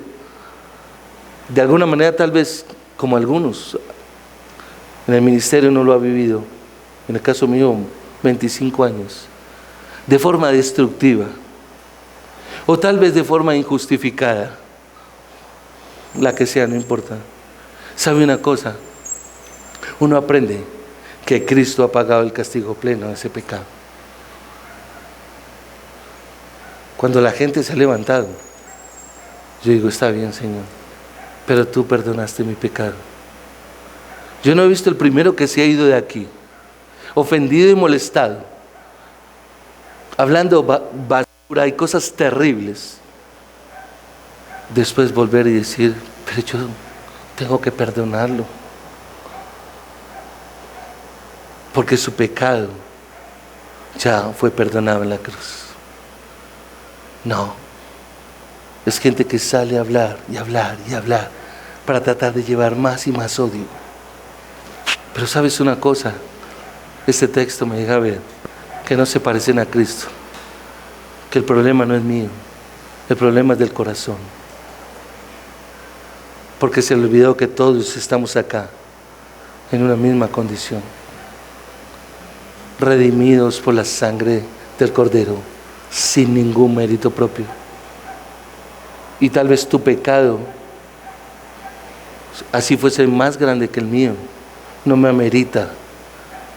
De alguna manera, tal vez como algunos en el ministerio no lo ha vivido, en el caso mío 25 años, de forma destructiva, o tal vez de forma injustificada, la que sea, no importa. ¿Sabe una cosa? Uno aprende que Cristo ha pagado el castigo pleno de ese pecado. Cuando la gente se ha levantado, yo digo: está bien, Señor, pero tú perdonaste mi pecado. Yo no he visto el primero que se ha ido de aquí ofendido y molestado, hablando basura y cosas terribles, después volver y decir: pero yo tengo que perdonarlo, porque su pecado ya fue perdonado en la cruz. No, es gente que sale a hablar y hablar y hablar para tratar de llevar más y más odio. Pero ¿sabes una cosa? Este texto me deja ver que no se parecen a Cristo, que el problema no es mío, el problema es del corazón, porque se le olvidó que todos estamos acá en una misma condición. redimidos por la sangre del Cordero, sin ningún mérito propio. Y tal vez tu pecado, así fuese más grande que el mío, no me amerita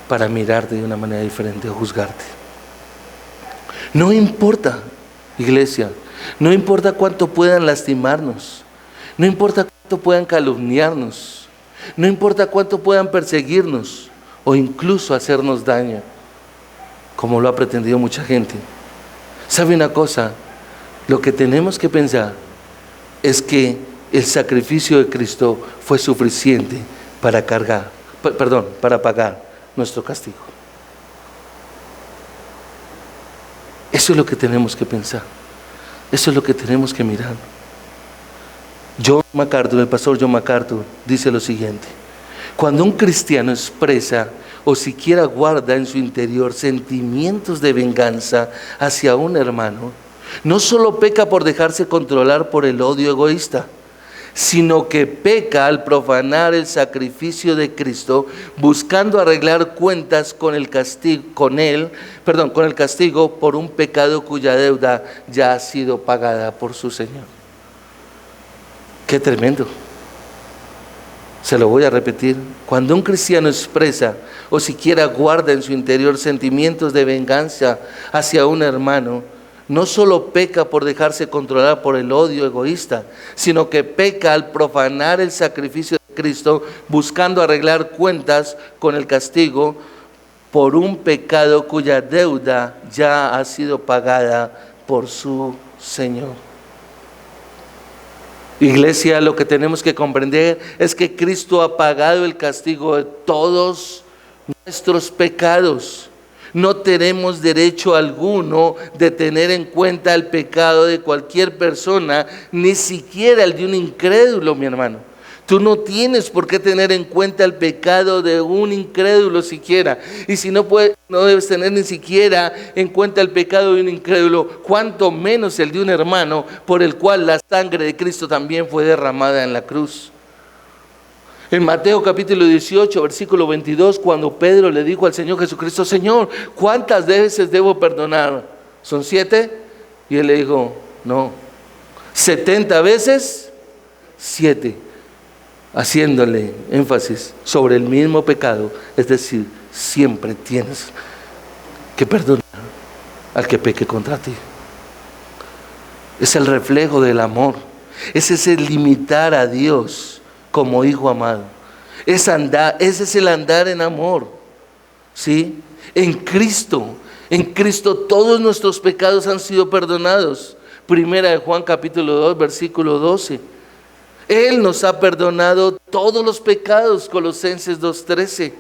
para mirarte de una manera diferente o juzgarte. No importa, iglesia, no importa cuánto puedan lastimarnos, no importa cuánto puedan calumniarnos, no importa cuánto puedan perseguirnos o incluso hacernos daño, como lo ha pretendido mucha gente. ¿Sabe una cosa? Lo que tenemos que pensar es que el sacrificio de Cristo fue suficiente para pagar nuestro castigo. Eso es lo que tenemos que pensar. Eso es lo que tenemos que mirar. El pastor John MacArthur dice lo siguiente: cuando un cristiano expresa o siquiera guarda en su interior sentimientos de venganza hacia un hermano, no solo peca por dejarse controlar por el odio egoísta, sino que peca al profanar el sacrificio de Cristo, buscando arreglar cuentas con el castigo por un pecado cuya deuda ya ha sido pagada por su Señor. Qué tremendo. Se lo voy a repetir. Cuando un cristiano expresa o siquiera guarda en su interior sentimientos de venganza hacia un hermano, no solo peca por dejarse controlar por el odio egoísta, sino que peca al profanar el sacrificio de Cristo, buscando arreglar cuentas con el castigo por un pecado cuya deuda ya ha sido pagada por su Señor. Iglesia, lo que tenemos que comprender es que Cristo ha pagado el castigo de todos nuestros pecados. No tenemos derecho alguno de tener en cuenta el pecado de cualquier persona, ni siquiera el de un incrédulo, mi hermano. Tú no tienes por qué tener en cuenta el pecado de un incrédulo siquiera. Y si no debes tener ni siquiera en cuenta el pecado de un incrédulo, cuanto menos el de un hermano por el cual la sangre de Cristo también fue derramada en la cruz. En Mateo capítulo 18, versículo 22, cuando Pedro le dijo al Señor Jesucristo: Señor, ¿cuántas veces debo perdonar? ¿Son 7? Y él le dijo: no, 70 veces 7. Haciéndole énfasis sobre el mismo pecado, es decir, siempre tienes que perdonar al que peque contra ti. Es el reflejo del amor, ese es el limitar a Dios como hijo amado, ese es el andar en amor, ¿sí? En Cristo todos nuestros pecados han sido perdonados. Primera de Juan capítulo 2, versículo 12. Él nos ha perdonado todos los pecados, Colosenses 2:13.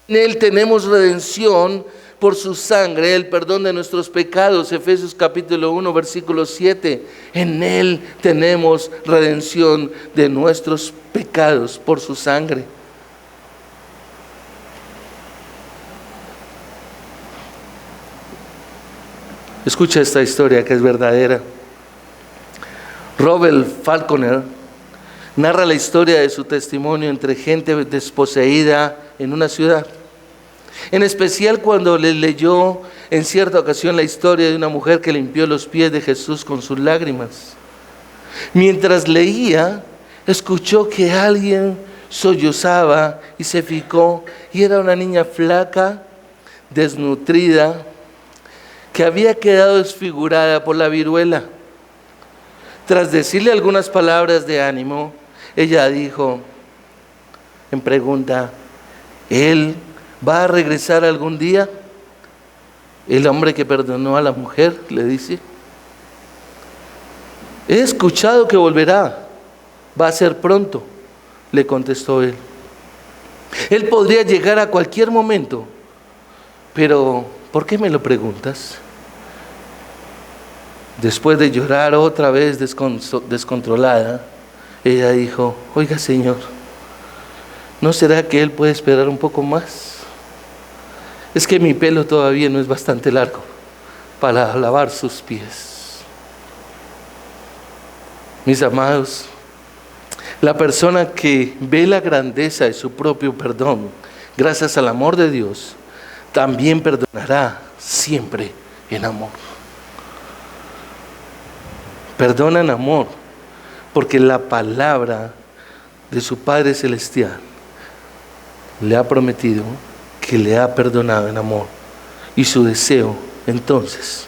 En Él tenemos redención por su sangre, el perdón de nuestros pecados, Efesios capítulo 1, versículo 7. En Él tenemos redención de nuestros pecados por su sangre. Escucha esta historia que es verdadera. Robert Falconer narra la historia de su testimonio entre gente desposeída en una ciudad. En especial cuando le leyó en cierta ocasión la historia de una mujer que limpió los pies de Jesús con sus lágrimas. Mientras leía, escuchó que alguien sollozaba y se fijó, y era una niña flaca, desnutrida, que había quedado desfigurada por la viruela. Tras decirle algunas palabras de ánimo, ella dijo en pregunta: ¿Él va a regresar algún día? El hombre que perdonó a la mujer le dice: he escuchado que volverá, va a ser pronto, le contestó él. Él podría llegar a cualquier momento, pero ¿por qué me lo preguntas? Después de llorar otra vez descontrolada, ella dijo: oiga, Señor, ¿no será que Él puede esperar un poco más? Es que mi pelo todavía no es bastante largo para lavar sus pies. Mis amados, la persona que ve la grandeza de su propio perdón, gracias al amor de Dios, también perdonará siempre en amor. Perdona en amor, porque la palabra de su Padre Celestial le ha prometido que le ha perdonado en amor. Y su deseo, entonces,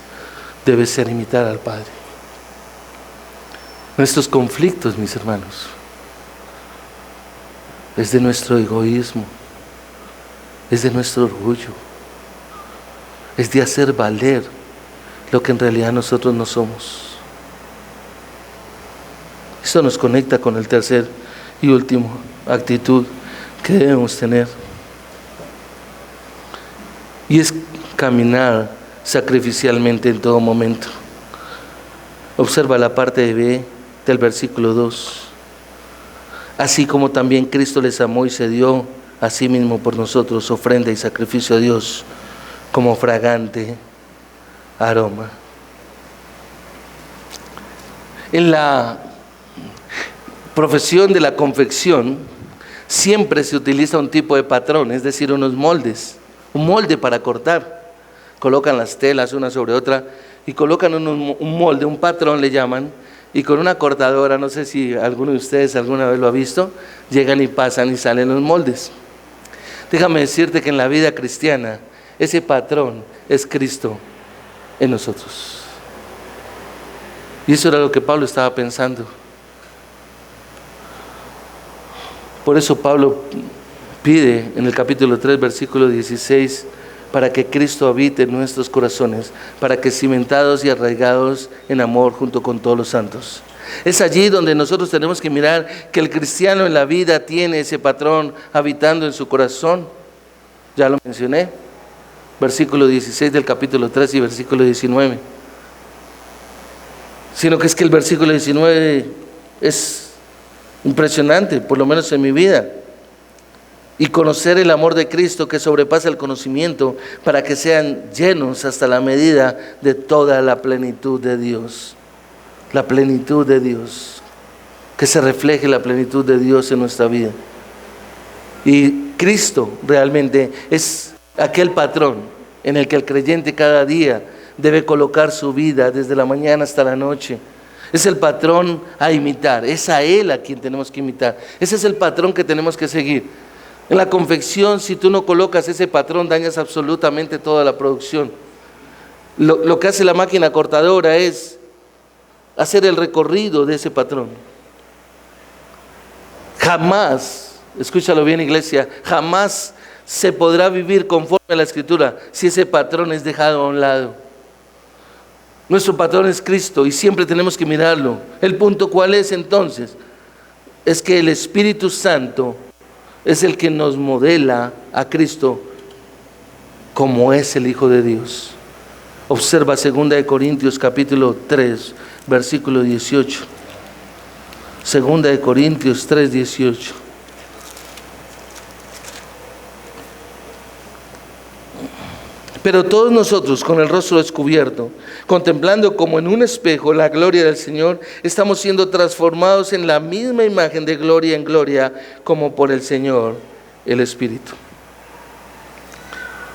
debe ser imitar al Padre. Nuestros conflictos, mis hermanos, es de nuestro egoísmo, es de nuestro orgullo, es de hacer valer lo que en realidad nosotros no somos. Esto nos conecta con el tercer y último actitud que debemos tener, y es caminar sacrificialmente en todo momento. Observa la parte de B del versículo 2. Así como también Cristo les amó y se dio a sí mismo por nosotros, ofrenda y sacrificio a Dios como fragante aroma. En la profesión de la confección siempre se utiliza un tipo de patrón, es decir, unos moldes, un molde para cortar. Colocan las telas una sobre otra y colocan un molde, un patrón le llaman, y con una cortadora, no sé si alguno de ustedes alguna vez lo ha visto, llegan y pasan y salen los moldes. Déjame decirte que en la vida cristiana ese patrón es Cristo en nosotros. Y eso era lo que Pablo estaba pensando. Por eso Pablo pide en el capítulo 3, versículo 16, para que Cristo habite en nuestros corazones, para que cimentados y arraigados en amor junto con todos los santos. Es allí donde nosotros tenemos que mirar que el cristiano en la vida tiene ese patrón habitando en su corazón. Ya lo mencioné, versículo 16 del capítulo 3 y versículo 19. Sino que es que el versículo 19 es impresionante, por lo menos en mi vida. Y conocer el amor de Cristo que sobrepasa el conocimiento, para que sean llenos hasta la medida de toda la plenitud de Dios. La plenitud de Dios, que se refleje la plenitud de Dios en nuestra vida. Y Cristo realmente es aquel patrón en el que el creyente cada día debe colocar su vida desde la mañana hasta la noche. Es el patrón a imitar, es a Él a quien tenemos que imitar. Ese es el patrón que tenemos que seguir. En la confección, si tú no colocas ese patrón, dañas absolutamente toda la producción. Lo que hace la máquina cortadora es hacer el recorrido de ese patrón. Jamás, escúchalo bien, iglesia, jamás se podrá vivir conforme a la Escritura si ese patrón es dejado a un lado. Nuestro patrón es Cristo y siempre tenemos que mirarlo. El punto, ¿cuál es entonces? Es que el Espíritu Santo es el que nos modela a Cristo como es el Hijo de Dios. Observa 2 Corintios capítulo 3, versículo 18. 2 Corintios 3, 18. Pero todos nosotros, con el rostro descubierto, contemplando como en un espejo la gloria del Señor, estamos siendo transformados en la misma imagen de gloria en gloria, como por el Señor, el Espíritu.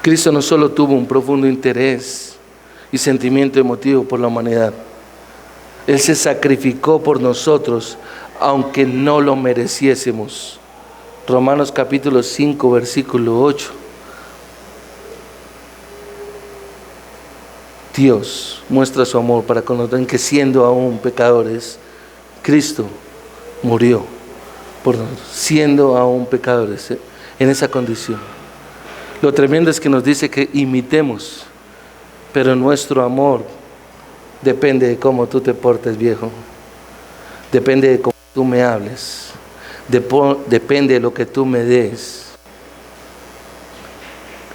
Cristo no solo tuvo un profundo interés y sentimiento emotivo por la humanidad, Él se sacrificó por nosotros, aunque no lo mereciésemos. Romanos capítulo 5, versículo 8. Dios muestra su amor para con nosotros, en que siendo aún pecadores, Cristo murió por nosotros, siendo aún pecadores, en esa condición. Lo tremendo es que nos dice que imitemos, pero nuestro amor depende de cómo tú te portes, viejo. Depende de cómo tú me hables. Depende de lo que tú me des.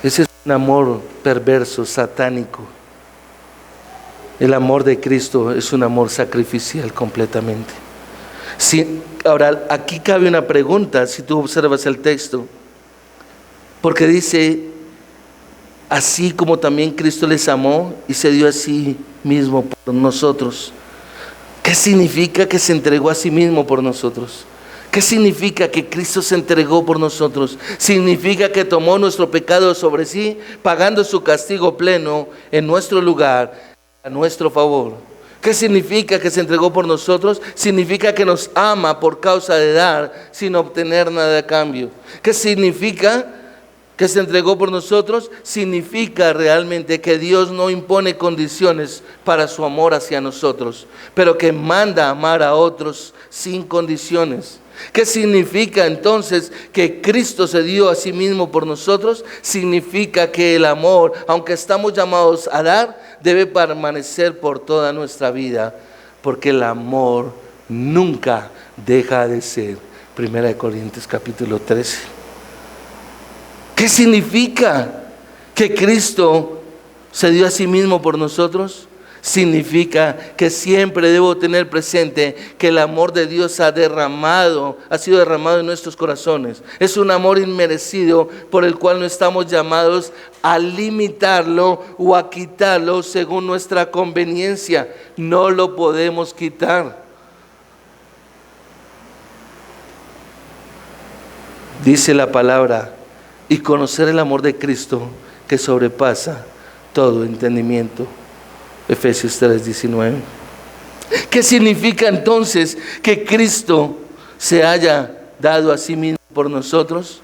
Ese es un amor perverso, satánico. El amor de Cristo es un amor sacrificial completamente. Ahora, aquí cabe una pregunta, si tú observas el texto, porque dice, así como también Cristo les amó y se dio a sí mismo por nosotros. ¿Qué significa que se entregó a sí mismo por nosotros? ¿Qué significa que Cristo se entregó por nosotros? Significa que tomó nuestro pecado sobre sí, pagando su castigo pleno en nuestro lugar, a nuestro favor. ¿Qué significa que se entregó por nosotros? Significa que nos ama por causa de dar, sin obtener nada a cambio. ¿Qué significa que se entregó por nosotros? Significa realmente que Dios no impone condiciones para su amor hacia nosotros, pero que manda amar a otros sin condiciones. ¿Qué significa entonces que Cristo se dio a sí mismo por nosotros? Significa que el amor, aunque estamos llamados a dar, debe permanecer por toda nuestra vida, porque el amor nunca deja de ser. 1 Corintios capítulo 13. ¿Qué significa que Cristo se dio a sí mismo por nosotros? Significa que siempre debo tener presente que el amor de Dios ha sido derramado en nuestros corazones. Es un amor inmerecido por el cual no estamos llamados a limitarlo o a quitarlo según nuestra conveniencia. No lo podemos quitar. Dice la palabra, y conocer el amor de Cristo que sobrepasa todo entendimiento. Efesios 3:19. ¿Qué significa entonces que Cristo se haya dado a sí mismo por nosotros?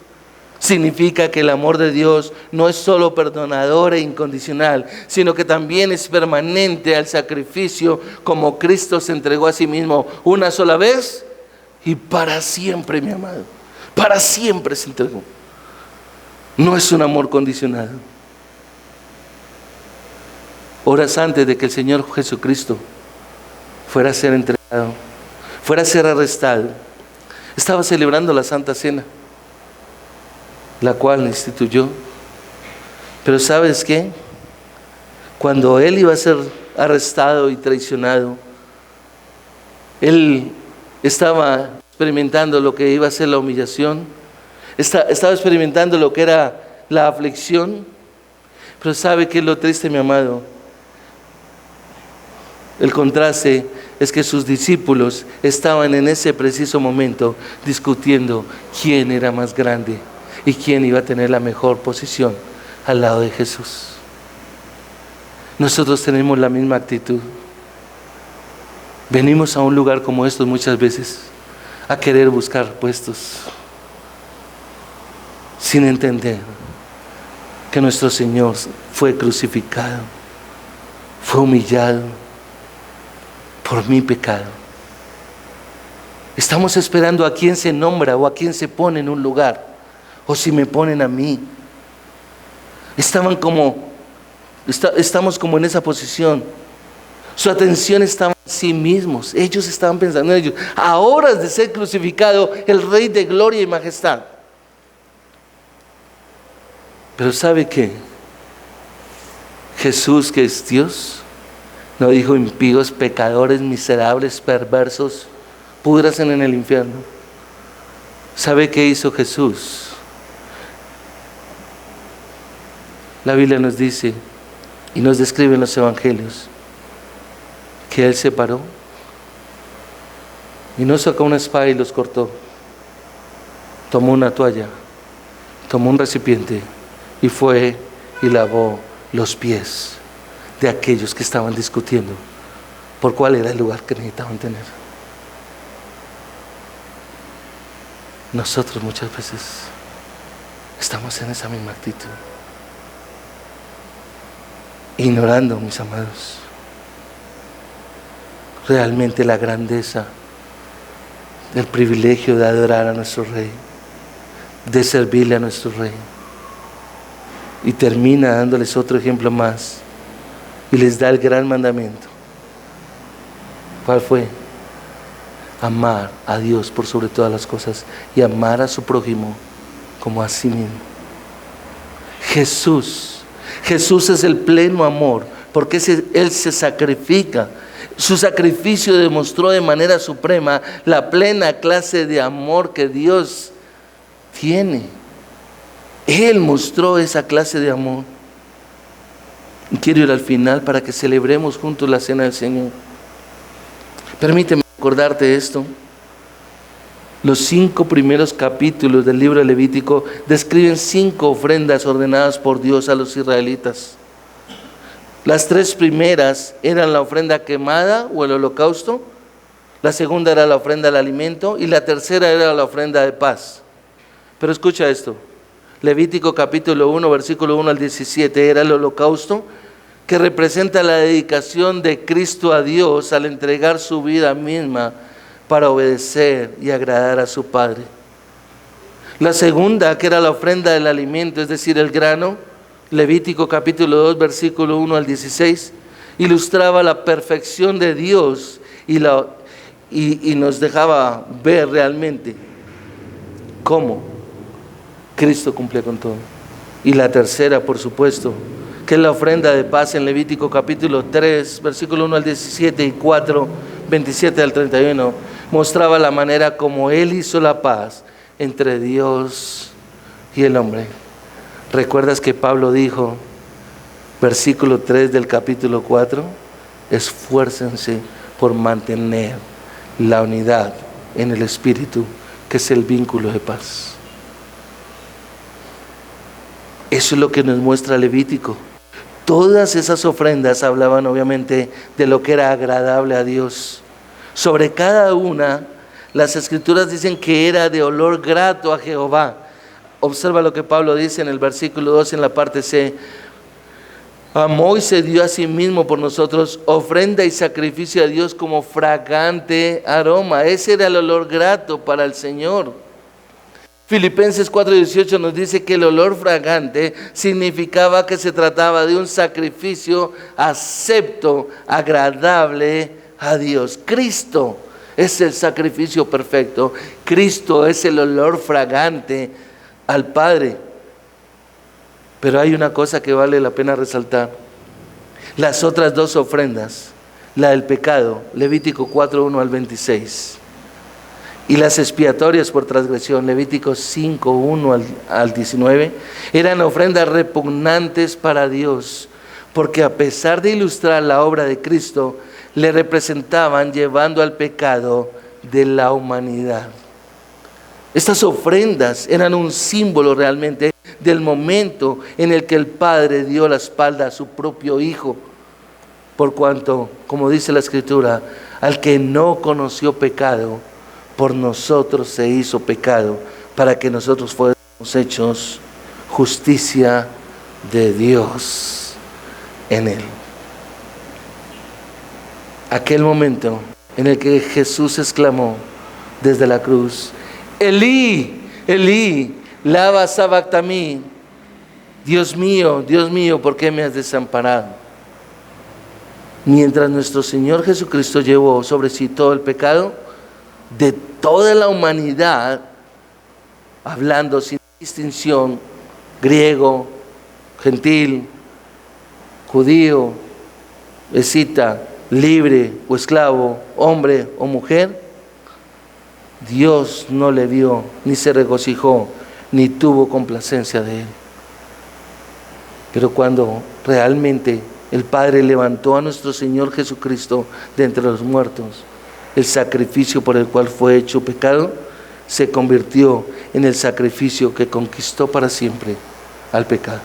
Significa que el amor de Dios no es solo perdonador e incondicional, sino que también es permanente al sacrificio, como Cristo se entregó a sí mismo una sola vez y para siempre, mi amado. Para siempre se entregó. No es un amor condicionado. Horas antes de que el Señor Jesucristo fuera a ser entregado, fuera a ser arrestado, estaba celebrando la Santa Cena, la cual instituyó. Pero ¿sabes qué? Cuando Él iba a ser arrestado y traicionado, Él estaba experimentando lo que iba a ser la humillación, estaba experimentando lo que era la aflicción. Pero ¿sabe qué es lo triste, mi amado? El contraste es que sus discípulos estaban en ese preciso momento discutiendo quién era más grande y quién iba a tener la mejor posición al lado de Jesús. Nosotros tenemos la misma actitud. Venimos a un lugar como estos muchas veces a querer buscar puestos, sin entender que nuestro Señor fue crucificado, fue humillado por mi pecado. Estamos esperando a quién se nombra o a quién se pone en un lugar, o si me ponen a mí. Estamos como en esa posición. Su atención estaba en sí mismos. Ellos estaban pensando en ellos. A horas de ser crucificado el Rey de gloria y majestad. Pero ¿sabe qué? Jesús, que es Dios, no dijo impíos, pecadores, miserables, perversos, púdranse en el infierno. ¿Sabe qué hizo Jesús? La Biblia nos dice y nos describe en los evangelios que Él se paró y no sacó una espada y los cortó. Tomó una toalla, tomó un recipiente y fue y lavó los pies de aquellos que estaban discutiendo por cuál era el lugar que necesitaban tener. Nosotros muchas veces estamos en esa misma actitud, ignorando, mis amados, realmente la grandeza del privilegio de adorar a nuestro Rey, de servirle a nuestro Rey. Y termina dándoles otro ejemplo más y les da el gran mandamiento. ¿Cuál fue? Amar a Dios por sobre todas las cosas y amar a su prójimo como a sí mismo. Jesús es el pleno amor, porque Él se sacrifica. Su sacrificio demostró de manera suprema la plena clase de amor que Dios tiene. Él mostró esa clase de amor. Y quiero ir al final para que celebremos juntos la cena del Señor. Permíteme recordarte esto. Los 5 primeros capítulos del libro de Levítico describen 5 ofrendas ordenadas por Dios a los israelitas. Las 3 primeras eran la ofrenda quemada o el holocausto, la segunda era la ofrenda del alimento y la tercera era la ofrenda de paz. Pero escucha esto, Levítico capítulo 1, versículo 1 al 17, era el holocausto que representa la dedicación de Cristo a Dios al entregar su vida misma para obedecer y agradar a su Padre. La segunda, que era la ofrenda del alimento, es decir, el grano, Levítico capítulo 2, versículo 1 al 16, ilustraba la perfección de Dios y nos dejaba ver realmente cómo Cristo cumplía con todo. Y la tercera, por supuesto, que es la ofrenda de paz en Levítico capítulo 3, versículo 1 al 17 y 4, 27 al 31, mostraba la manera como Él hizo la paz entre Dios y el hombre. ¿Recuerdas que Pablo dijo, versículo 3 del capítulo 4, esfuércense por mantener la unidad en el Espíritu, que es el vínculo de paz? Eso es lo que nos muestra Levítico. Todas esas ofrendas hablaban obviamente de lo que era agradable a Dios. Sobre cada una, las Escrituras dicen que era de olor grato a Jehová. Observa lo que Pablo dice en el versículo 2 en la parte C. Amó y se dio a sí mismo por nosotros ofrenda y sacrificio a Dios como fragante aroma. Ese era el olor grato para el Señor. Filipenses 4:18 nos dice que el olor fragante significaba que se trataba de un sacrificio acepto, agradable a Dios. Cristo es el sacrificio perfecto. Cristo es el olor fragante al Padre. Pero hay una cosa que vale la pena resaltar. Las otras 2 ofrendas, la del pecado, Levítico 4:1 al 26, y las expiatorias por transgresión, Levítico 5:1 al 19, eran ofrendas repugnantes para Dios, porque a pesar de ilustrar la obra de Cristo, le representaban llevando al pecado de la humanidad. Estas ofrendas eran un símbolo realmente del momento en el que el Padre dio la espalda a su propio Hijo, por cuanto, como dice la Escritura, al que no conoció pecado, por nosotros se hizo pecado, para que nosotros fuéramos hechos justicia de Dios en Él. Aquel momento en el que Jesús exclamó desde la cruz, Elí, Elí, lama sabactani, Dios mío, ¿por qué me has desamparado? Mientras nuestro Señor Jesucristo llevó sobre sí todo el pecado de toda la humanidad, hablando sin distinción, griego, gentil, judío, escita, libre o esclavo, hombre o mujer, Dios no le vio, ni se regocijó, ni tuvo complacencia de él. Pero cuando realmente el Padre levantó a nuestro Señor Jesucristo de entre los muertos, el sacrificio por el cual fue hecho pecado se convirtió en el sacrificio que conquistó para siempre al pecado.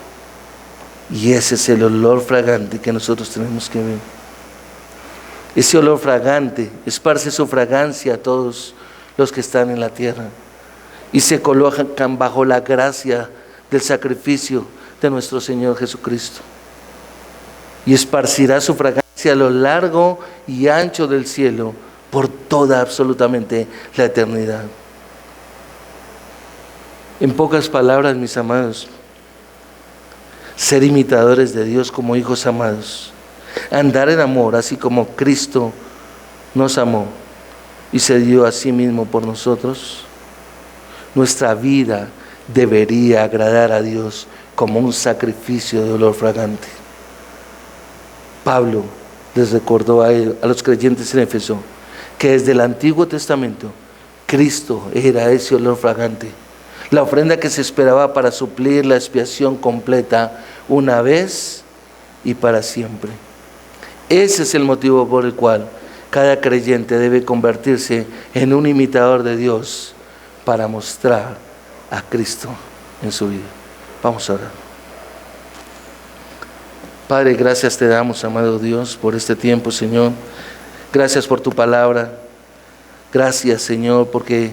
Y ese es el olor fragante que nosotros tenemos que ver. Ese olor fragante esparce su fragancia a todos los que están en la tierra y se colocan bajo la gracia del sacrificio de nuestro Señor Jesucristo. Y esparcirá su fragancia a lo largo y ancho del cielo por toda absolutamente la eternidad. En pocas palabras, mis amados, ser imitadores de Dios como hijos amados, andar en amor, así como Cristo nos amó y se dio a sí mismo por nosotros. Nuestra vida debería agradar a Dios como un sacrificio de olor fragante. Pablo les recordó a los creyentes en Éfeso que desde el Antiguo Testamento Cristo era ese olor fragante, la ofrenda que se esperaba para suplir la expiación completa una vez y para siempre. Ese es el motivo por el cual cada creyente debe convertirse en un imitador de Dios para mostrar a Cristo en su vida. Vamos a orar. Padre, gracias te damos, amado Dios, por este tiempo, Señor. Gracias por tu palabra. Gracias, Señor, porque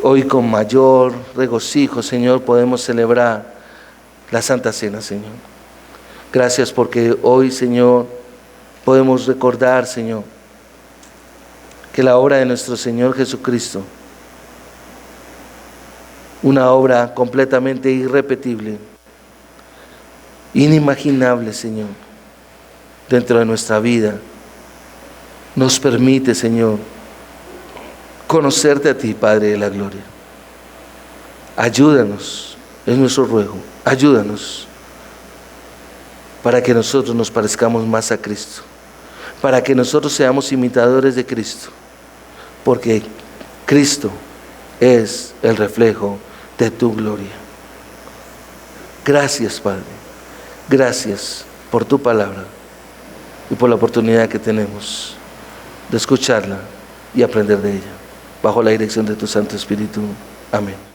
hoy con mayor regocijo, Señor, podemos celebrar la Santa Cena, Señor. Gracias porque hoy, Señor, podemos recordar, Señor, que la obra de nuestro Señor Jesucristo, una obra completamente irrepetible, inimaginable, Señor, dentro de nuestra vida, nos permite, Señor, conocerte a ti, Padre de la Gloria. Ayúdanos, es nuestro ruego, ayúdanos para que nosotros nos parezcamos más a Cristo, para que nosotros seamos imitadores de Cristo, porque Cristo es el reflejo de tu gloria. Gracias, Padre, gracias por tu palabra y por la oportunidad que tenemos de escucharla y aprender de ella, bajo la dirección de tu Santo Espíritu. Amén.